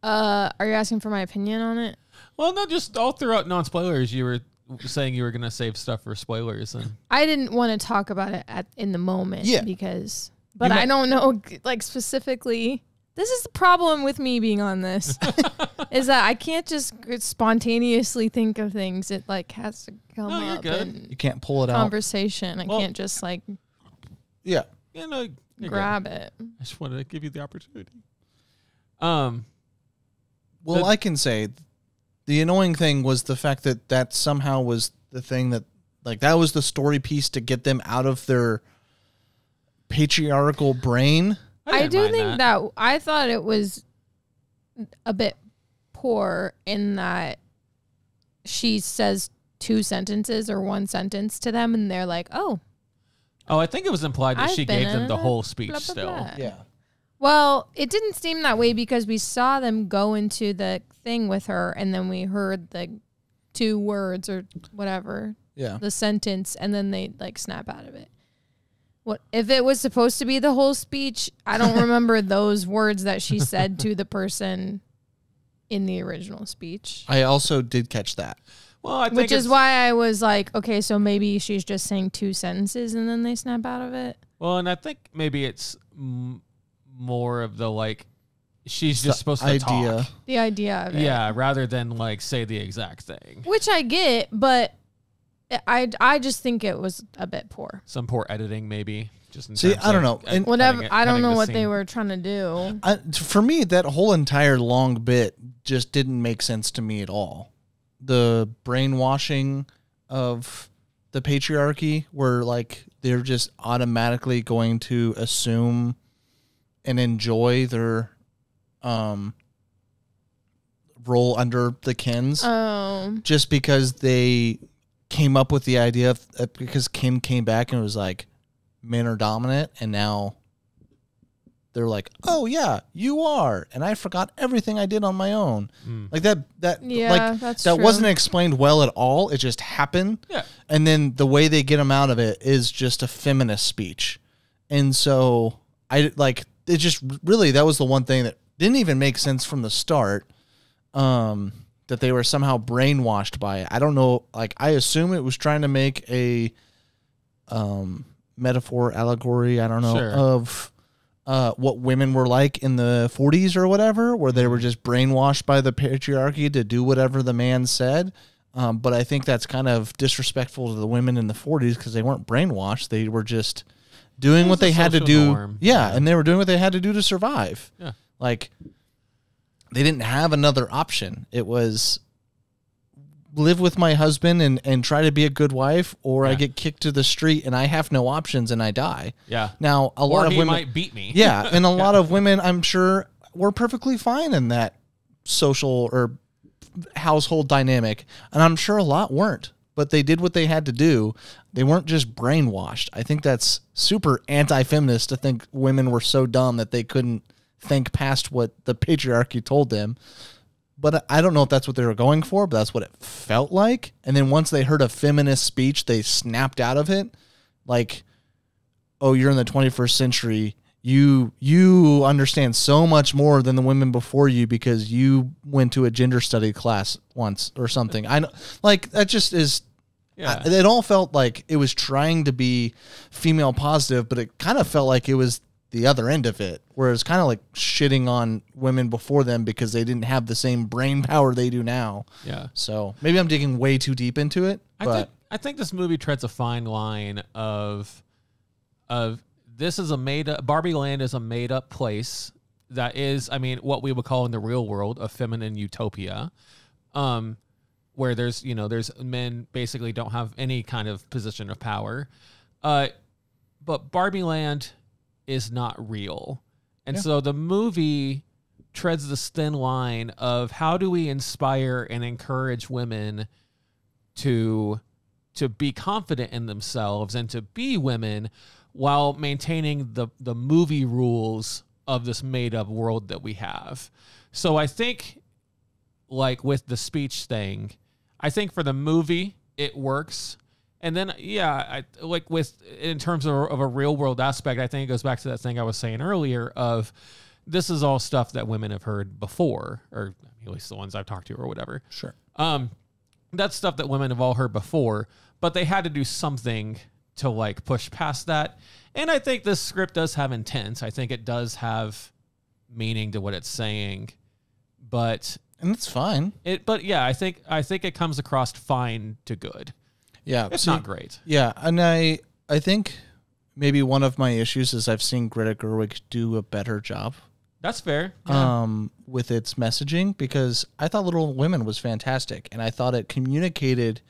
about. Are you asking for my opinion on it? Well, no, just all throughout non-spoilers, you were saying you were going to save stuff for spoilers, and I didn't want to talk about it in the moment. Yeah. Because, but I don't know, like specifically. This is the problem with me being on this, is that I can't just spontaneously think of things. It like has to come No, you're up good. in You can't pull it out. conversation. I Well- can't just like Yeah. you know, you're grab it. good. I just wanted to give you the opportunity. Well, The- I can say the annoying thing was the fact that somehow was the thing that, like, that was the story piece to get them out of their patriarchal brain. I didn't do mind think that I thought it was a bit poor in that she says 2 sentences or 1 sentence to them, and they're like, "Oh, Oh, I think it was implied that I've she been gave them the in whole blah, speech blah, still. blah." Yeah. Well, it didn't seem that way because we saw them go into the thing with her, and then we heard the 2 words or whatever, the sentence, and then they like snap out of it. What if it was supposed to be the whole speech? I don't remember those words that she said to the person in the original speech. I also did catch that. Well, I think which is why I was like, okay, so maybe she's just saying 2 sentences and then they snap out of it. Well, and I think maybe it's more of the like, she's just supposed to talk. The idea of it. Yeah, rather than like say the exact thing. Which I get, but I just think it was a bit poor. Some poor editing, maybe. Just in See, terms I don't of know. And whatever. I don't know the what scene. they were trying to do. For me, that whole entire long bit just didn't make sense to me at all. The brainwashing of the patriarchy, where like they're just automatically going to assume and enjoy their role under the Kens, just because they came up with the idea of, because Ken came back and was like, men are dominant, and now they're like, oh yeah, you are, and I forgot everything I did on my own. Like that like that's that true. wasn't explained well at all. It just happened. Yeah. And then the way they get him out of it is just a feminist speech. And so I like it just really, that was the one thing that didn't even make sense from the start. That they were somehow brainwashed by it. I don't know. Like, I assume it was trying to make a metaphor, allegory, I don't know, Sure. of what women were like in the 40s or whatever, where they were just brainwashed by the patriarchy to do whatever the man said. But I think that's kind of disrespectful to the women in the 40s because they weren't brainwashed. They were just doing what they had to do. Norm. Yeah, and they were doing what they had to do to survive. Yeah. Like, they didn't have another option. It was live with my husband and try to be a good wife, or I get kicked to the street and I have no options and I die. Yeah. Now, a lot of women might beat me. Yeah, and a lot of women, I'm sure, were perfectly fine in that social or household dynamic, and I'm sure a lot weren't. But they did what they had to do. They weren't just brainwashed. I think that's super anti-feminist to think women were so dumb that they couldn't think past what the patriarchy told them. But I don't know if that's what they were going for, but that's what it felt like. And then once they heard a feminist speech, they snapped out of it. Like, oh, you're in the 21st century. You understand so much more than the women before you because you went to a gender study class once or something. I know, like, that just is. Yeah. It all felt like it was trying to be female positive, but it kind of felt like it was the other end of it, where it's kind of like shitting on women before them because they didn't have the same brain power they do now. Yeah. So maybe I'm digging way too deep into it, but I think this movie treads a fine line of this is a made up, Barbie Land is a made up place that is, I mean, what we would call in the real world a feminine utopia, where there's men basically don't have any kind of position of power, but Barbie Land is not real. And so the movie treads this thin line of how do we inspire and encourage women to be confident in themselves and to be women while maintaining the movie rules of this made up world that we have. So I think, like with the speech thing, I think for the movie it works. And then, I like with, in terms of a real world aspect, I think it goes back to that thing I was saying earlier of this is all stuff that women have heard before, or at least the ones I've talked to or whatever. sure. That's stuff that women have all heard before, but they had to do something to like push past that. And I think this script does have intent. I think it does have meaning to what it's saying, but And that's fine. I think it comes across fine to good. Yeah. It's not great. Yeah. And I think maybe one of my issues is I've seen Greta Gerwig do a better job That's fair. with its messaging, because I thought Little Women was fantastic, and I thought it communicated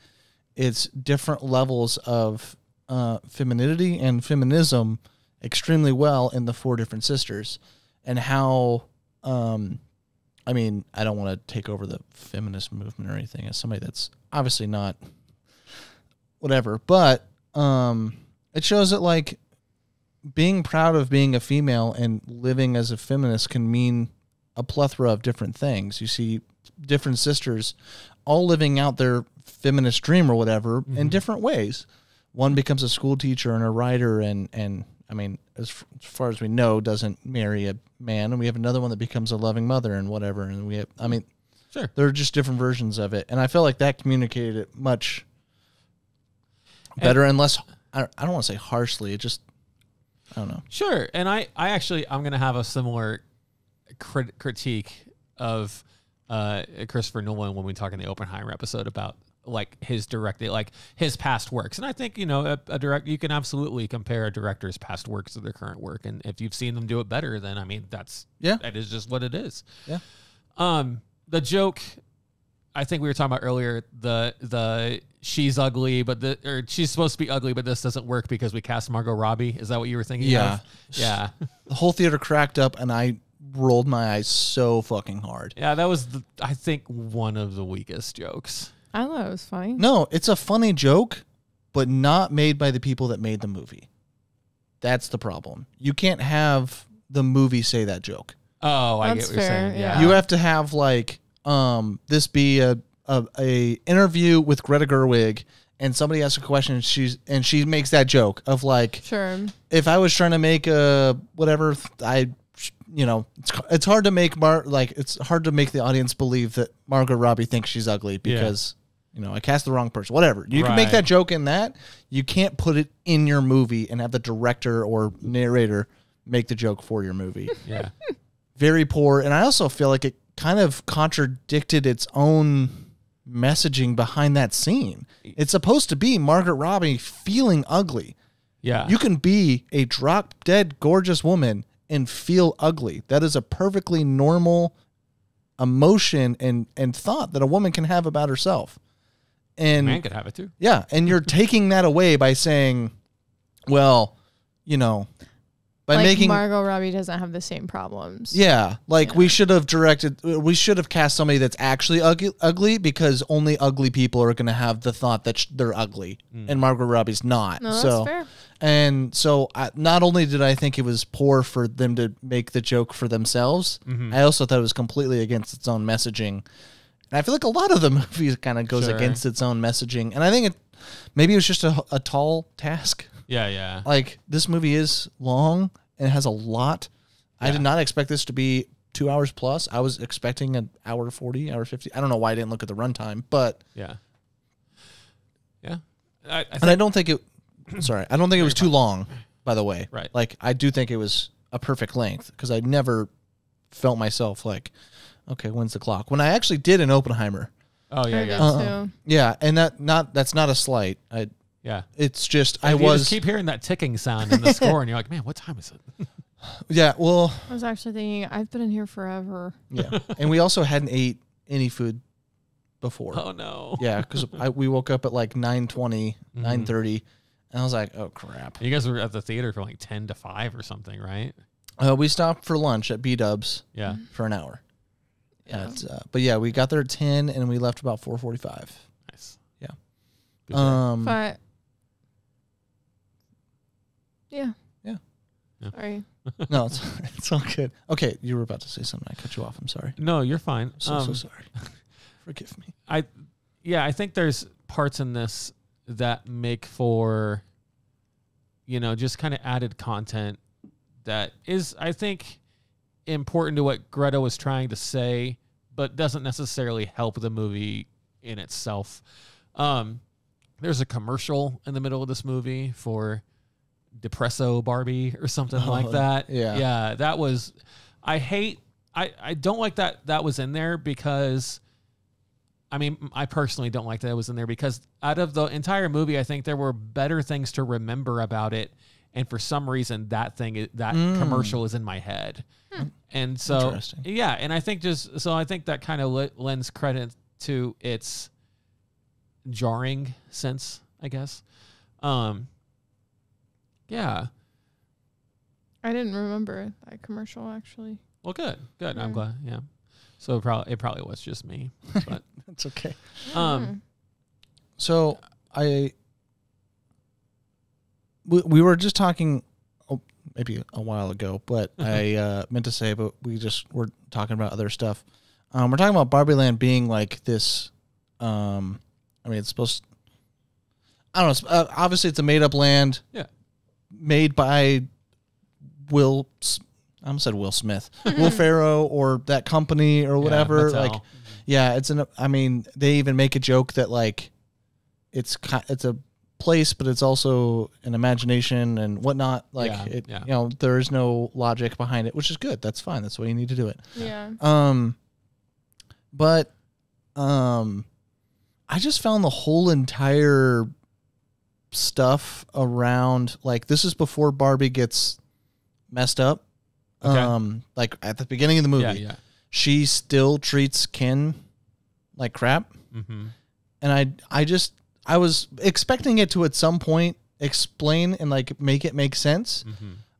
its different levels of femininity and feminism extremely well in the 4 different sisters, and how I mean, I don't want to take over the feminist movement or anything as somebody that's obviously not whatever, but it shows that, like, being proud of being a female and living as a feminist can mean a plethora of different things. You see different sisters all living out their feminist dream or whatever in different ways. One becomes a school teacher and a writer and I mean, as far as we know, doesn't marry a man. And we have another one that becomes a loving mother and whatever. And we have, I mean, Sure. there are just different versions of it. And I feel like that communicated it much better and less, I don't want to say harshly. It just, I don't know. Sure. And I'm going to have a similar critique of Christopher Nolan when we talk in the Oppenheimer episode about like his directing, like his past works. And I think, you know, you can absolutely compare a director's past works to their current work. And if you've seen them do it better, then I mean, that is just what it is. Yeah. The joke, I think we were talking about earlier, the she's ugly, or she's supposed to be ugly, but this doesn't work because we cast Margot Robbie. Is that what you were thinking? Yeah. Of? Yeah. The whole theater cracked up and I rolled my eyes so fucking hard. Yeah, that was, I think, one of the weakest jokes. I thought it was funny. No, it's a funny joke, but not made by the people that made the movie. That's the problem. You can't have the movie say that joke. Oh, I That's get what you're fair, saying. yeah. Yeah. You have to have like this be a interview with Greta Gerwig and somebody asks a question and she makes that joke of like, Sure. if I was trying to make a whatever, it's hard to make it's hard to make the audience believe that Margot Robbie thinks she's ugly because I cast the wrong person. Whatever. You can make that joke in that. You can't put it in your movie and have the director or narrator make the joke for your movie. Yeah. Very poor. And I also feel like it kind of contradicted its own messaging behind that scene. It's supposed to be Margot Robbie feeling ugly. Yeah. You can be a drop dead gorgeous woman and feel ugly. That is a perfectly normal emotion and thought that a woman can have about herself. And man could have it too. yeah, and you're taking that away by saying, well, by like making Margot Robbie doesn't have the same problems. yeah, like we should have cast somebody that's actually ugly because only ugly people are going to have the thought that they're ugly, and Margot Robbie's not. No, that's so fair. And so not only did I think it was poor for them to make the joke for themselves, I also thought it was completely against its own messaging. And I feel like a lot of the movie kind of goes against its own messaging. And I think maybe it was just a tall task. Yeah, yeah. Like, this movie is long and it has a lot. I did not expect this to be 2 hours plus. I was expecting an hour 40, hour 50. I don't know why I didn't look at the runtime, but Yeah. Yeah. I don't think it was too long, by the way. Right. Like, I do think it was a perfect length because I never felt myself like, okay, when's the clock? When I actually did an Oppenheimer. Oh yeah, I yeah. did too. Yeah, and that's not a slight. Yeah. It's just And I you was just keep hearing that ticking sound in the score, and you're like, man, what time is it? yeah, well, I was actually thinking, I've been in here forever. yeah, and we also hadn't ate any food before. Oh no. Yeah, because we woke up at like 9:20, 9:30, and I was like, oh crap. You guys were at the theater for like 10 to 5 or something, right? We stopped for lunch at B-Dubs. Yeah. For an hour. Yeah. But yeah, we got there at 10 and we left about 4:45. Nice. Yeah. Good job. But yeah. Yeah. Sorry. No, it's all good. Okay, you were about to say something. I cut you off. I'm sorry. No, you're fine. So sorry. Forgive me. I think there's parts in this that make for, just kind of added content that is, I think, important to what Greta was trying to say, but doesn't necessarily help the movie in itself. There's a commercial in the middle of this movie for Depresso Barbie or something like that. Yeah. Yeah, that was, I don't like that was in there because, I personally don't like that it was in there because out of the entire movie, I think there were better things to remember about it. And for some reason, that commercial is in my head. And so, Interesting. yeah. And I think I think that kind of lends credit to its jarring sense, I guess. Yeah. I didn't remember that commercial, actually. Well, good. I'm Yeah. glad. Yeah. So it probably was just me, but, That's okay. So we were just talking maybe a while ago, but I meant to say, but we're talking about other stuff. We're talking about Barbie Land being like this. I mean, it's supposed. I don't know. Obviously, it's a made-up land. Yeah. Made by Will. I almost said Will Smith, Will Ferrell, or that company or whatever. Mattel. Like, yeah, it's an. I mean, they even make a joke that like, it's a place, but it's also an imagination and whatnot. Like, you know, there is no logic behind it, which is good. That's fine. That's the way you need to do it. Yeah. But, I just found the whole entire stuff around, like, this is before Barbie gets messed up. Okay. Like at the beginning of the movie, she still treats Ken like crap. Mm-hmm. And I was expecting it to at some point explain and like make it make sense,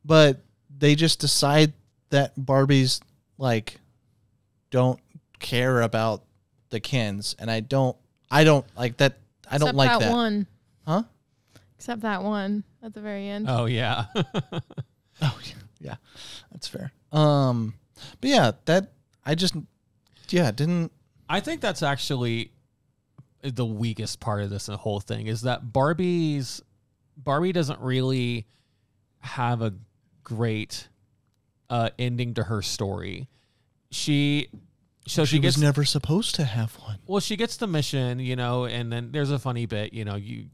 but they just decide that Barbies like don't care about the Kens, and I don't like that. I don't like that one. Huh? Except that one at the very end. Oh yeah. Oh yeah, that's fair. But yeah, that I just didn't. I think that's actually the weakest part of this whole thing is that Barbie doesn't really have a great ending to her story. She was never supposed to have one. Well, she gets the mission, you know, and then there's a funny bit, you know, you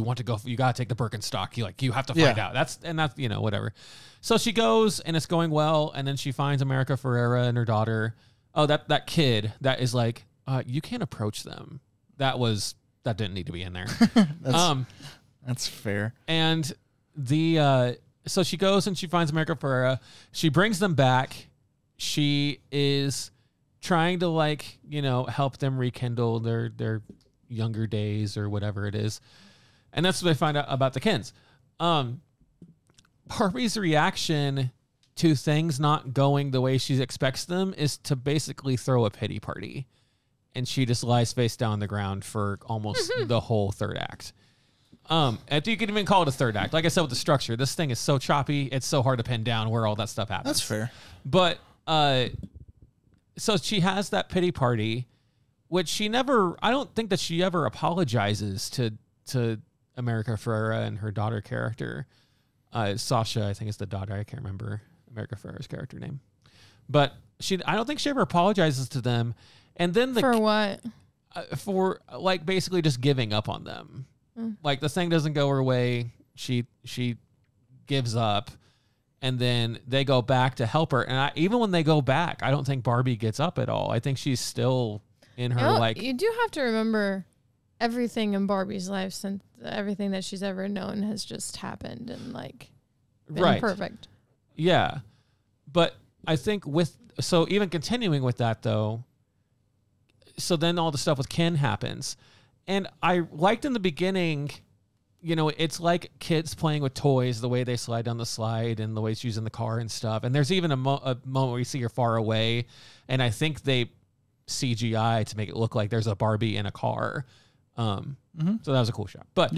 want to go, you got to take the Birkenstock. You have to find out. That's, you know, whatever. So she goes and it's going well. And then she finds America Ferrera and her daughter. Oh, that kid that is like, you can't approach them. That didn't need to be in there. That's fair. And so she goes and she finds America Ferrera. She brings them back. She is trying to, like, you know, help them rekindle their younger days or whatever it is. And that's what they find out about the Kens. Barbie's reaction to things not going the way she expects them is to basically throw a pity party. And she just lies face down on the ground for almost the whole third act. And you can even call it a third act. Like I said with the structure, this thing is so choppy, it's so hard to pin down where all that stuff happens. That's fair. But so she has that pity party, which I don't think that she ever apologizes to America Ferrera and her daughter character. Sasha, I think is the daughter. I can't remember America Ferrera's character name. But I don't think she ever apologizes to them. And then for what? For like basically just giving up on them. Like the thing doesn't go her way. She gives up. And then they go back to help her. And even when they go back, I don't think Barbie gets up at all. I think she's still in her You do have to remember everything in Barbie's life since everything that she's ever known has just happened and like been perfect. Yeah. But I think so even continuing with that though, so then all the stuff with Ken happens. And I liked in the beginning, you know, it's like kids playing with toys, the way they slide down the slide and the way she's in the car and stuff. And there's even a moment where you see her far away. And I think they CGI to make it look like there's a Barbie in a car. So that was a cool shot. But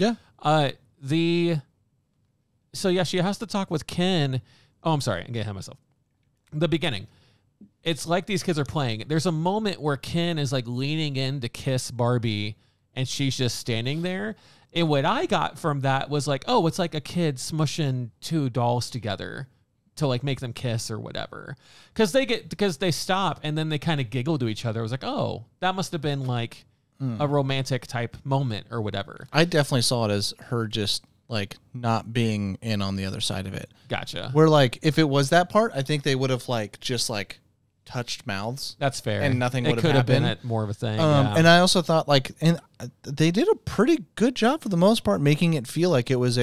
so yeah, she has to talk with Ken. Oh, I'm sorry. I'm getting ahead of myself. The beginning. It's like these kids are playing. There's a moment where Ken is like leaning in to kiss Barbie and she's just standing there. And what I got from that was like, oh, it's like a kid smushing two dolls together to like make them kiss or whatever. Because they stop and then they kind of giggle to each other. I was like, oh, that must have been like a romantic type moment or whatever. I definitely saw it as her just like not being in on the other side of it. Gotcha. Where like if it was that part, I think they would have like just like touched mouths. That's fair. And nothing would have could have happened. been more of a thing. And I also thought like, and they did a pretty good job for the most part, making it feel like it was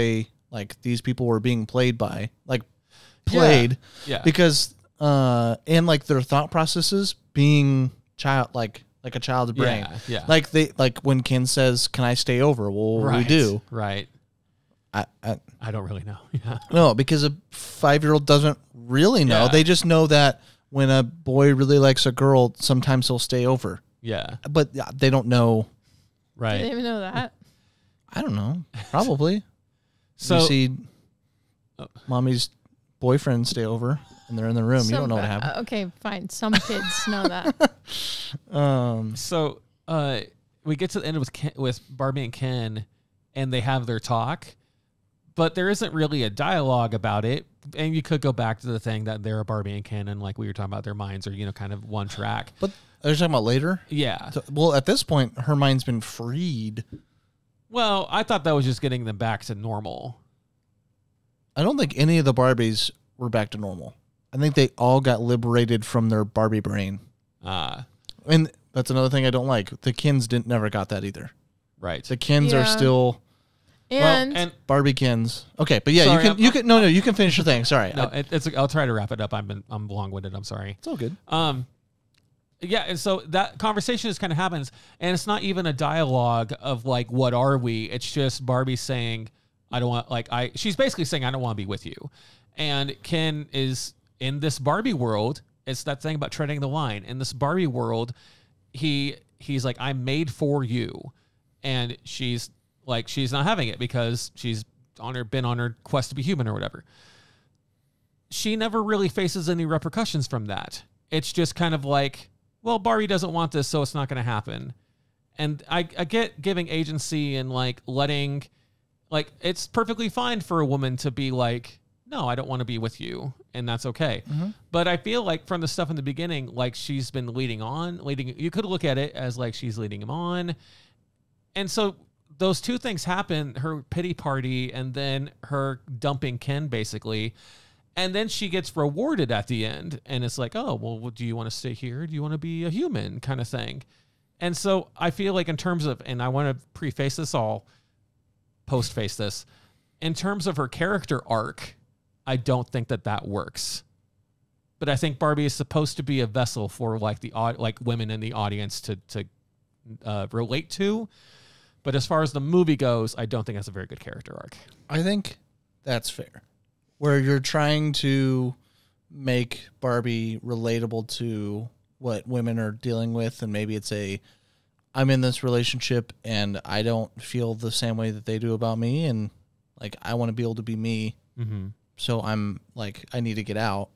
like these people were being played. Yeah. Because, and like their thought processes being like a child's brain. Yeah. Like when Ken says, "Can I stay over?" Well, we do. Right. I don't really know. Yeah. No, because a 5-year-old doesn't really know. Yeah. They just know that when a boy really likes a girl, sometimes he'll stay over. Yeah. But they don't know. Right. Didn't even know that. I don't know. Probably. So you see mommy's boyfriend stay over and they're in the room. You don't know what happened. Okay, fine. Some kids know that. So we get to the end with Barbie and Ken, and they have their talk, but there isn't really a dialogue about it. And you could go back to the thing that they're a Barbie and Ken, and like we were talking about, their minds are kind of one track. But are you talking about later? Yeah. Well, at this point, her mind's been freed. Well, I thought that was just getting them back to normal. I don't think any of the Barbies were back to normal. I think they all got liberated from their Barbie brain. And that's another thing I don't like. The Kens never got that either. Right. The Kens are still And Barbie Kens. Okay, but yeah, Sorry, you can finish your thing. Sorry. No, I'll try to wrap it up. I'm long-winded. I'm sorry. It's all good. Yeah, and so that conversation just kind of happens, and it's not even a dialogue of like, what are we? It's just Barbie saying, I don't want, she's basically saying, I don't want to be with you. And Ken is in this Barbie world. It's that thing about treading the line. In this Barbie world, he's like, I'm made for you. And she's not having it because she's been on her quest to be human or whatever. She never really faces any repercussions from that. It's just kind of like, well, Barbie doesn't want this, so it's not going to happen. And I get giving agency and like letting, like, it's perfectly fine for a woman to be like, no, I don't want to be with you. And that's okay. Mm-hmm. But I feel like from the stuff in the beginning, like she's been you could look at it as like she's leading him on. And so those two things happen, her pity party and then her dumping Ken basically. And then she gets rewarded at the end. And it's like, oh, well, do you want to stay here? Do you want to be a human kind of thing? And so I feel like in terms of, and I want to preface this all, post-face this, in terms of her character arc, I don't think that works. But I think Barbie is supposed to be a vessel for like women in the audience to relate to. But as far as the movie goes, I don't think that's a very good character arc. I think that's fair. Where you're trying to make Barbie relatable to what women are dealing with, and maybe it's I'm in this relationship and I don't feel the same way that they do about me, and like I want to be able to be me. Mm-hmm. So I'm like, I need to get out.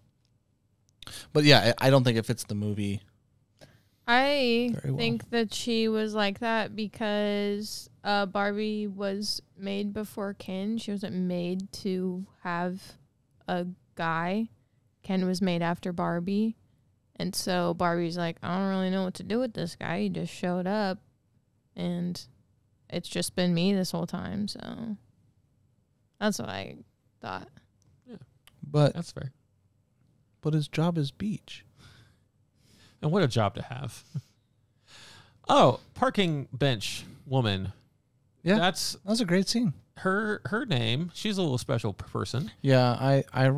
But yeah, I don't think it fits the movie. I think that she was like that because Barbie was made before Ken. She wasn't made to have a guy. Ken was made after Barbie. And so Barbie's like, I don't really know what to do with this guy. He just showed up. And it's just been me this whole time. So that's what I thought. Yeah, but that's fair. But his job is beach. And what a job to have. Oh, parking bench woman. Yeah, that was a great scene. Her name, she's a little special person. Yeah, I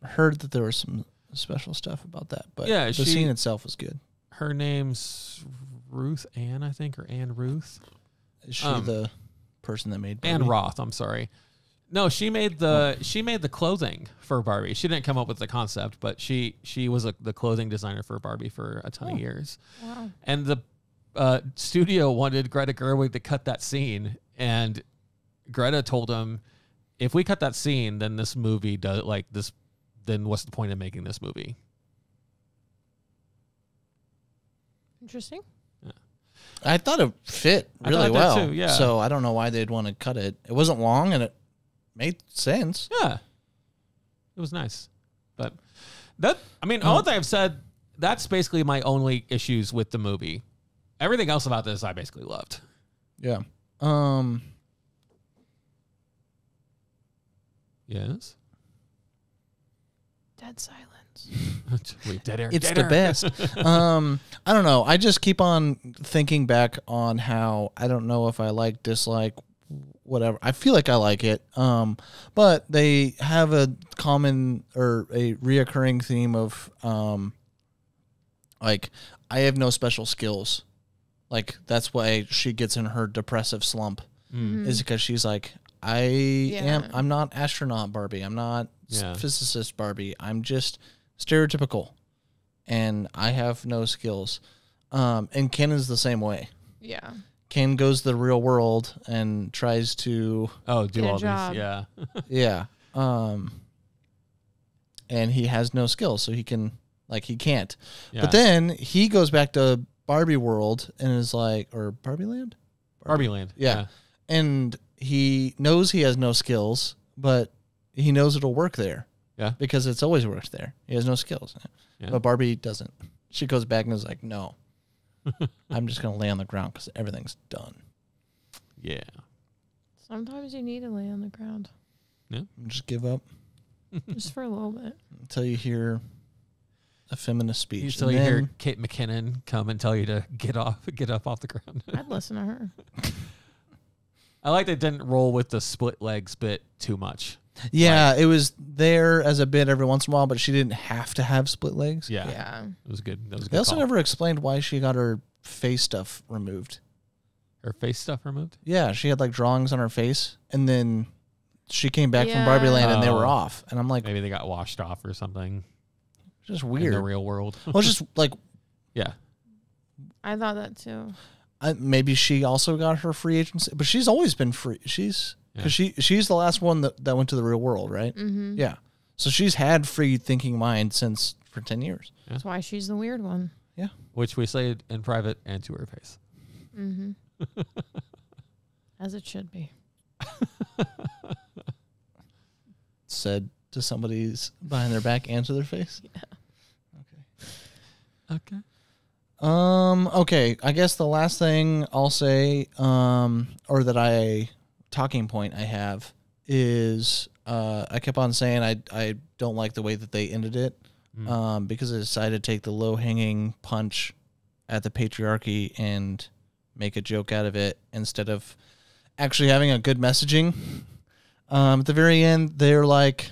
heard that there was some special stuff about that, but yeah, the scene itself was good. Her name's Ruth Ann, I think, or Ann Ruth. Is she the person that made Barbie? Ann Roth, I'm sorry. No, she made the clothing for Barbie. She didn't come up with the concept, but she was the clothing designer for Barbie for a ton of years. Wow. And the studio wanted Greta Gerwig to cut that scene, and Greta told him, if we cut that scene, then this movie does like this. Then what's the point of making this movie? Interesting. Yeah. I thought it fit really well. Too, yeah. So I don't know why they'd want to cut it. It wasn't long, and it made sense. Yeah, it was nice. But all that I've said, that's basically my only issues with the movie. Everything else about this, I basically loved. Yeah. Yes. Dead silence. Dead air. It's the best. I don't know. I just keep on thinking back on how I don't know if I like, dislike, whatever. I feel like I like it. But they have a common or a reoccurring theme of like, I have no special skills. Like, that's why she gets in her depressive slump. Mm-hmm. Is because she's like, I'm not astronaut Barbie. I'm not physicist Barbie. I'm just stereotypical, and I have no skills. And Ken is the same way. Yeah. Ken goes to the real world and tries to do all these. Yeah. Yeah. and he has no skills, so he can't. Yeah. But then he goes back to Barbie World and is like, or Barbie Land? Barbie Land. Yeah. And he knows he has no skills, but he knows it'll work there. Yeah. Because it's always worked there. He has no skills. Yeah. But Barbie doesn't. She goes back and is like, no, I'm just going to lay on the ground because everything's done. Yeah. Sometimes you need to lay on the ground. Just give up Just for a little bit. until you hear a feminist speech. Until you hear Kate McKinnon come and tell you to get up off the ground. I'd listen to her. I like they didn't roll with the split legs bit too much. Yeah, it was there as a bit every once in a while, but she didn't have to have split legs. Yeah. Yeah. It was good. That was a They good also call. never explained why she got her face stuff removed. Her face stuff removed? Yeah, she had like drawings on her face, and then she came back from Yeah. Barbie Land and they were Oh. off. And I'm like, Maybe they got washed off or something just in weird. the real world. Well, it's just like Yeah. I thought that too. maybe she also got her free agency, but she's always been free. She's because she's the last one that went to the real world, right? Mm-hmm. Yeah. So she's had free thinking mind for 10 years. That's why she's the weird one. Which we say in private and to her face. Mm-hmm. As it should be. Said to somebody's behind their back and to their face. Okay. Okay. I guess the last thing I'll say, or that talking point I have is, I kept on saying I don't like the way that they ended it, because I decided to take the low hanging punch at the patriarchy and make a joke out of it instead of actually having a good messaging. At the very end, they're like,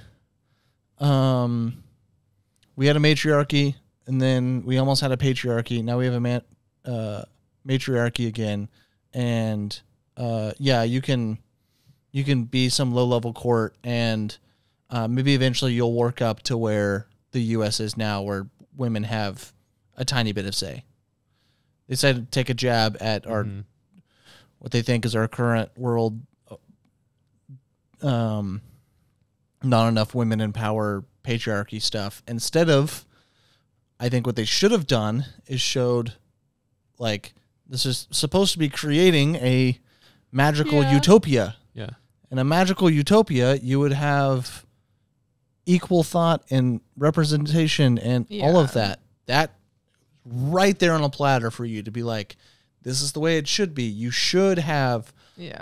we had a matriarchy, and then we almost had a patriarchy. Now we have a matriarchy again, and yeah, you can be some low level court, and maybe eventually you'll work up to where the U.S. is now, where women have a tiny bit of say. They decided to take a jab at our what they think is our current world. Not enough women in power, patriarchy stuff. Instead of, I think what they should have done is showed, like, this is supposed to be creating a magical utopia. Yeah. In a magical utopia, you would have equal thought and representation and all of that. That right there on a platter for you to be like, this is the way it should be. You should have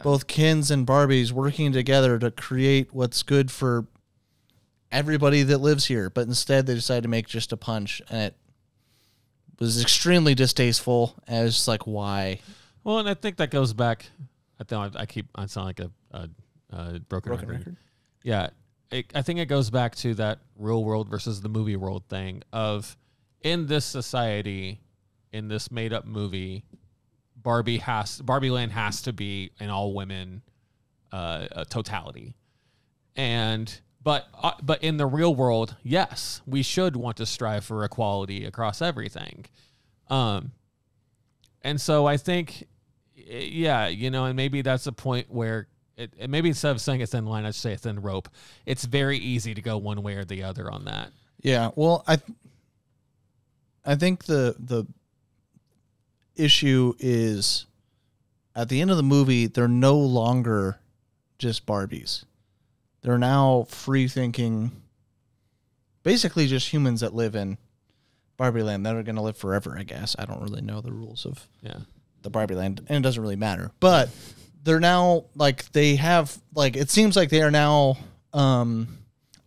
both Kens and Barbies working together to create what's good for everybody that lives here. But instead, they decided to make just a punch, and it was extremely distasteful. And it's like, why? Well, and I think that goes back. I sound like a broken record. Yeah, I think it goes back to that real world versus the movie world thing of, in this society, in this made up movie, Barbie Land has to be an all women totality, but in the real world, yes, we should want to strive for equality across everything, and so I think, and maybe that's a point where it maybe instead of saying a thin line, I'd say a thin rope. It's very easy to go one way or the other on that. Yeah, well, I think the issue is at the end of the movie, they're no longer just Barbies. They're now free-thinking, basically just humans that live in Barbie Land that are going to live forever, I guess. I don't really know the rules of the Barbie Land, and it doesn't really matter. But they're now, like, they have, like, it seems like they are now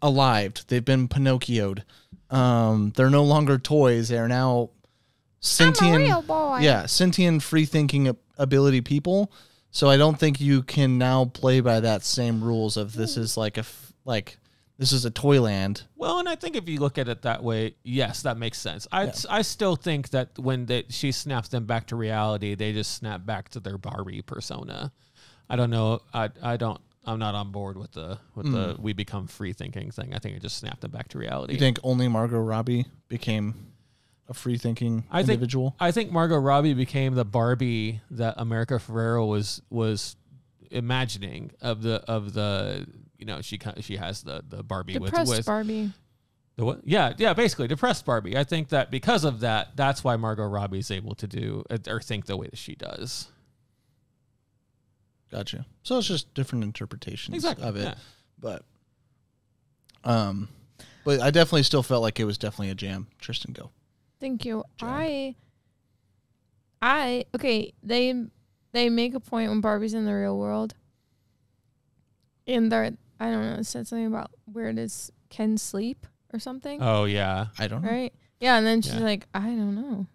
alive. They've been Pinocchio'd. They're no longer toys. They are now sentient, I'm a real boy. Yeah, sentient, free-thinking ability people. So I don't think you can now play by that same rules of this is like this is a toyland. Well, and I think if you look at it that way, yes, that makes sense. I still think that when she snaps them back to reality, they just snap back to their Barbie persona. I don't know. I'm not on board with the we become free thinking thing. I think it just snapped them back to reality. You think only Margot Robbie became a free thinking individual? I think Margot Robbie became the Barbie that America Ferrero was imagining of the she has the Barbie Depressed with Barbie. The what? Yeah, basically depressed Barbie. I think that because of that, that's why Margot Robbie's able to do or think the way that she does. Gotcha. So it's just different interpretations of it. Yeah. But I definitely still felt like it was definitely a jam. Tristan, go. Thank you. Jam. Okay, they make a point when Barbie's in the real world. And I don't know, it said something about where does Ken sleep or something. Oh yeah, I don't know. Right? Yeah, and then she's Yeah. like, I don't know.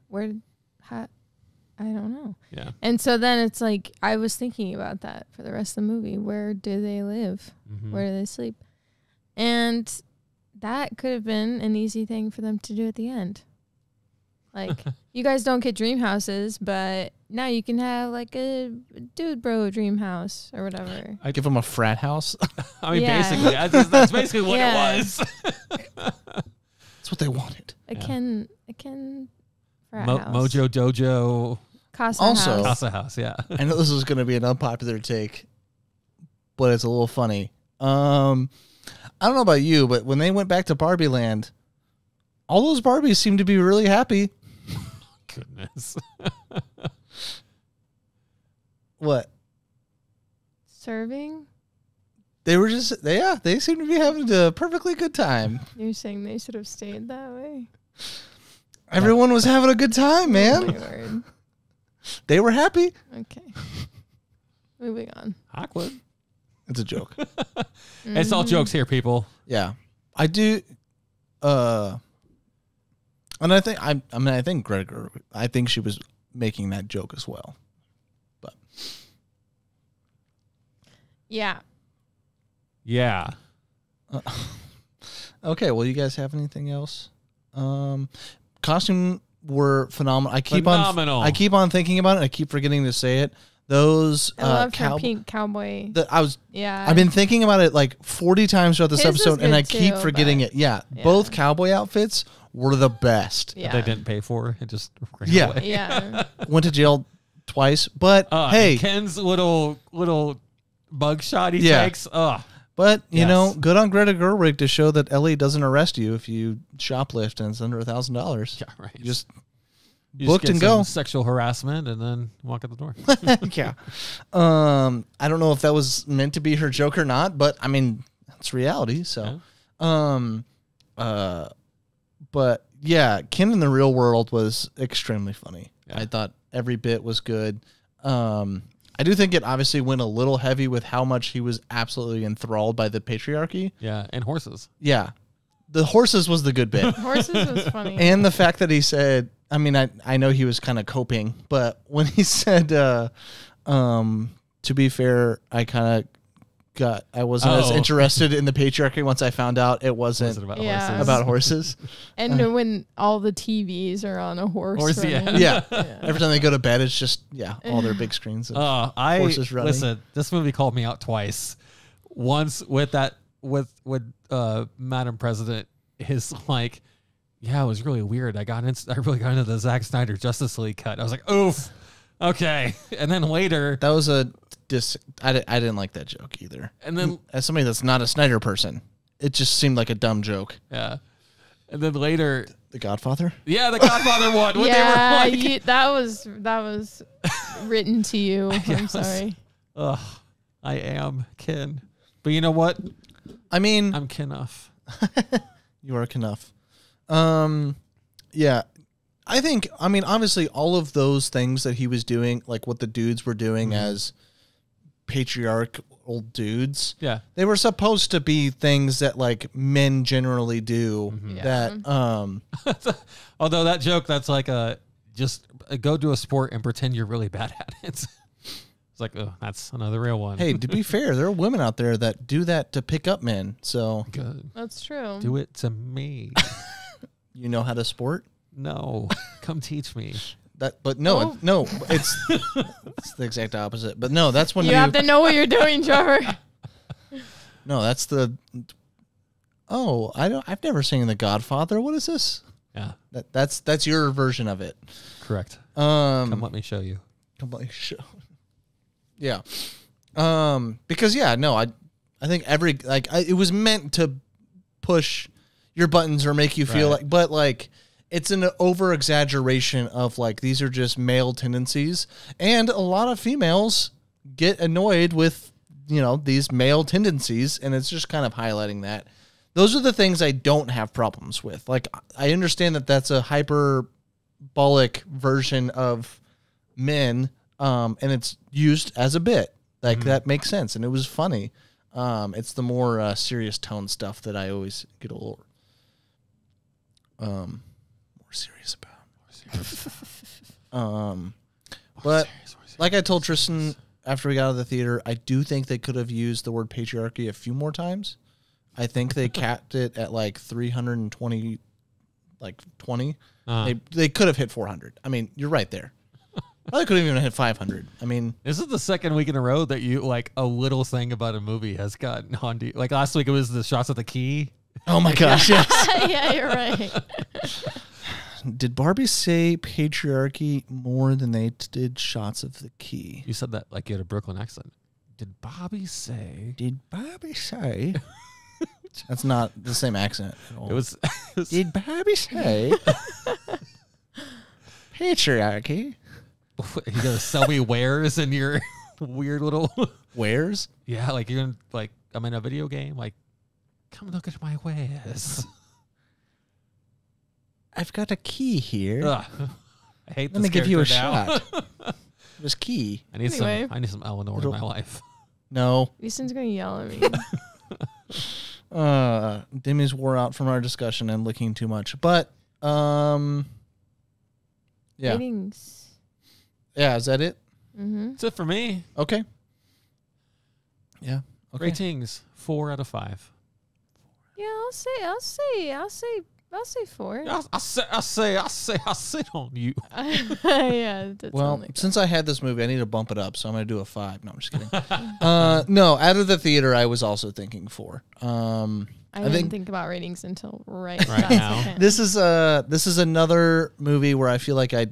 I don't know. yeah. And so then it's like, I was thinking about that for the rest of the movie. Where do they live? Mhm. Where do they sleep? And that could have been an easy thing for them to do at the end. Like, you guys don't get dream houses, but now you can have like a dude bro dream house or whatever. I give him a frat house. I mean, Yeah. basically, that's basically what Yeah. it was. That's what they wanted. A Yeah. Ken frat house. Mojo Dojo Casa Also- house. Casa House. Yeah. I know this is going to be an unpopular take, but it's a little funny. I don't know about you, but when they went back to Barbie Land, all those Barbies seemed to be really happy. Goodness. What? Serving? They were just, they seemed to be having a perfectly good time. You're saying they should have stayed that way? Everyone was having a good time, Oh my man. word. They were happy. Okay. Moving on. Awkward. It's a joke. It's all jokes here, people. Yeah. I do. And I think, I think Greta Gerwig, I think she was making that joke as well. But Yeah. Yeah. okay, well, you guys have anything else? Costume were phenomenal. I keep Phenomenal. on thinking about it. And I keep forgetting to say it. Those I love her pink cowboy. I've been thinking about it like 40 times throughout this His was episode, and good I keep too, forgetting but- it. Yeah, yeah. both cowboy outfits were the best. Yeah. That they didn't pay for. It just ran Yeah. away. Yeah. Went to jail twice, but hey, Ken's little bug shot he Yeah. takes. but you Yes. know, good on Greta Gerwig to show that Ellie doesn't arrest you if you shoplift and it's under $1,000. Yeah, right. You just You booked get and some go. sexual harassment and then walk out the door. yeah. I don't know if that was meant to be her joke or not, but I mean, it's reality. So, but yeah, Ken in the real world was extremely funny. Yeah. I thought every bit was good. I do think it obviously went a little heavy with how much he was absolutely enthralled by the patriarchy. Yeah, and horses. Yeah. The horses was the good bit. Horses was funny. And the fact that he said, I mean, I know he was kind of coping, but when he said, to be fair, I wasn't as interested in the patriarchy once I found out it wasn't Was it about Yeah. horses? about horses. And when all the TVs are on a horse. Horse, yeah. running. Yeah. Every time they go to bed, it's just, all their big screens. Of horses running. Listen, this movie called me out twice. Once with Madam President, his like, yeah, it was really weird. I really got into the Zack Snyder Justice League cut. I was like, oof, okay. And then later, That was I didn't like that joke either. and then As somebody that's not a Snyder person, it just seemed like a dumb joke. yeah, and then later, The Godfather? yeah, the Godfather one. When Yeah, they were like, that was written to you. I'm sorry. ugh, I am Ken, but you know what? I mean, I'm Ken-off. you are enough. Yeah. I think, obviously all of those things that he was doing, like what the dudes were doing as patriarchal dudes, Yeah, they were supposed to be things that like men generally do that, although that joke, that's like just go do a sport and pretend you're really bad at it. It's like, oh, that's another real one. hey, to be fair, there are women out there that do that to pick up men. So good. That's true. Do it to me. you know how to sport? No, come teach me. But no, Oh. no, it's the exact opposite. But no, that's when You have to know what you're doing, Trevor. no, that's the. Oh, I've never seen The Godfather. What is this? Yeah, That's your version of it. correct. Come let me show you. Completely show. Yeah. Because I think it was meant to push. your buttons or make you feel like, but like it's an over exaggeration of like these are just male tendencies, and a lot of females get annoyed with these male tendencies, and it's just kind of highlighting that. Those are the things I don't have problems with. Like I understand that that's a hyperbolic version of men, and it's used as a bit. Like that makes sense, and it was funny. It's the more serious tone stuff that I always get a little more serious about. But like I told Tristan after we got out of the theater, I do think they could have used the word patriarchy a few more times. I think they capped it at like 320, like 20. They could have hit 400. I mean, you're right there. Probably couldn't even hit 500. I mean, this is the second week in a row that you like a little thing about a movie has gotten on you. Like last week, it was the shots of the key. Oh my gosh! Yes. Yeah, you're right. Did Barbie say patriarchy more than they did shots of the key? You said that like you had a Brooklyn accent. Did Bobby say? Did Barbie say? That's not the same accent at all. It was Did Barbie say patriarchy? You gonna sell me wares in your weird little Wares? Yeah, like you're gonna like I'm in a video game. Like, come look at my wares. I've got a key here. Ugh. I hate Let this me give you a character now. shot. It was key. I need Anyway. some Eleanor in my life. No. Easton's gonna yell at me. Demi's wore out from our discussion and licking too much. But yeah. Ratings. Yeah, is that it? Mm-hmm. That's it for me. Okay. Yeah. Okay. Ratings 4 out of 5. Yeah, I'll say 4. I say on you. Yeah. That's Well, only since I had this movie, I need to bump it up, so I'm going to do a 5. No, I'm just kidding. No, out of the theater, I was also thinking 4. I didn't think about ratings until right now. second. This is another movie where I feel like I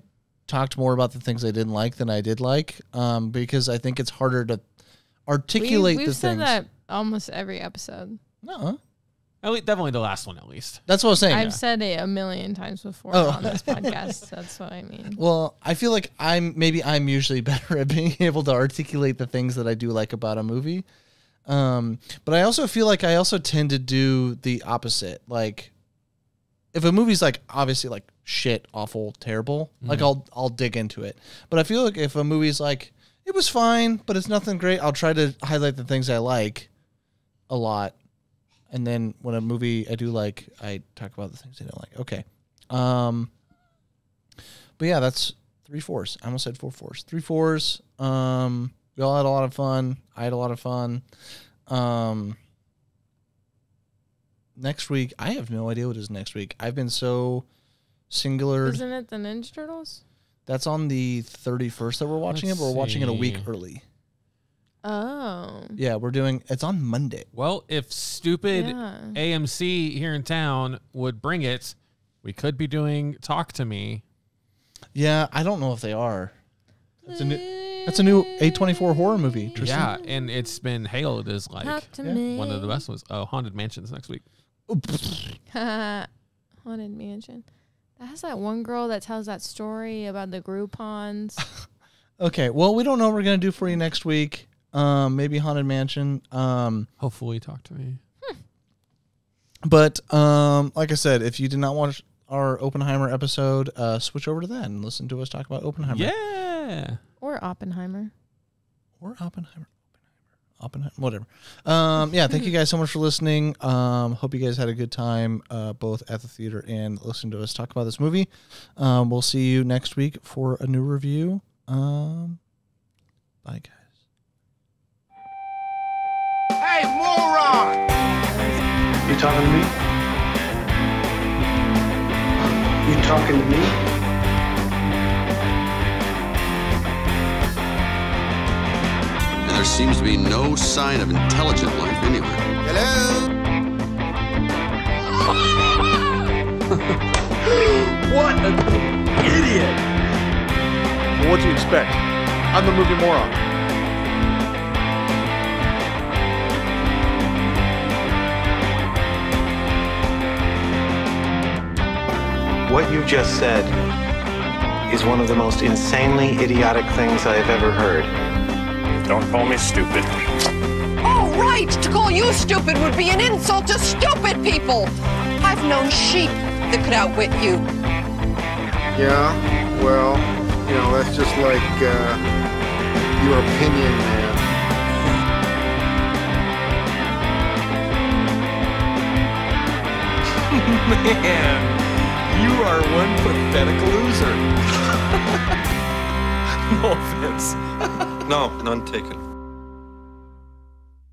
talked more about the things I didn't like than I did like, because I think it's harder to articulate We've the said things. that almost every episode. No, Definitely the last one, at least. that's what I was saying. I've said it a million times before Oh. on this podcast. That's what I mean. Well, I feel like I'm usually better at being able to articulate the things that I do like about a movie. But I also feel like I also tend to do the opposite. Like if a movie's like obviously like shit, awful, terrible, like I'll dig into it. But I feel like if a movie's like it was fine, but it's nothing great, I'll try to highlight the things I like a lot. And then when a movie I do like, I talk about the things I don't like. Okay. But yeah, that's 3 4s. I almost said 4 4s. 3 4s. We all had a lot of fun. I had a lot of fun. Next week, I have no idea what is next week. I've been so singular. Isn't it the Ninja Turtles? That's on the 31st that we're watching it, but we're watching it a week see. early. Oh. Yeah, it's on Monday. Well, if stupid Yeah. AMC here in town would bring it, we could be doing Talk to Me. Yeah, I don't know if they are. That's a new A24 horror movie. Tristan. Yeah, and it's been hailed as like Talk to Yeah. me. one of the best ones. Haunted Mansions next week. Haunted Mansion. That has that one girl that tells that story about the Groupons. Okay, well, we don't know what we're going to do for you next week. Maybe Haunted Mansion. Hopefully, Talk to Me. But like I said, if you did not watch our Oppenheimer episode, switch over to that and listen to us talk about Oppenheimer. Yeah. Or Oppenheimer. Or Oppenheimer, whatever. Yeah, thank you guys so much for listening. Hope you guys had a good time, both at the theater and listening to us talk about this movie. We'll see you next week for a new review. Bye, guys. Hey, moron! You talking to me? You talking to me? And there seems to be no sign of intelligent life anywhere. Hello? What an idiot! Well, what do you expect? I'm the movie moron. What you just said is one of the most insanely idiotic things I have ever heard. Don't call me stupid. Oh, right! To call you stupid would be an insult to stupid people! I've known sheep that could outwit you. Yeah, well, you know, that's just like your opinion, man. Man, you are one pathetic loser. No offense. No, none taken.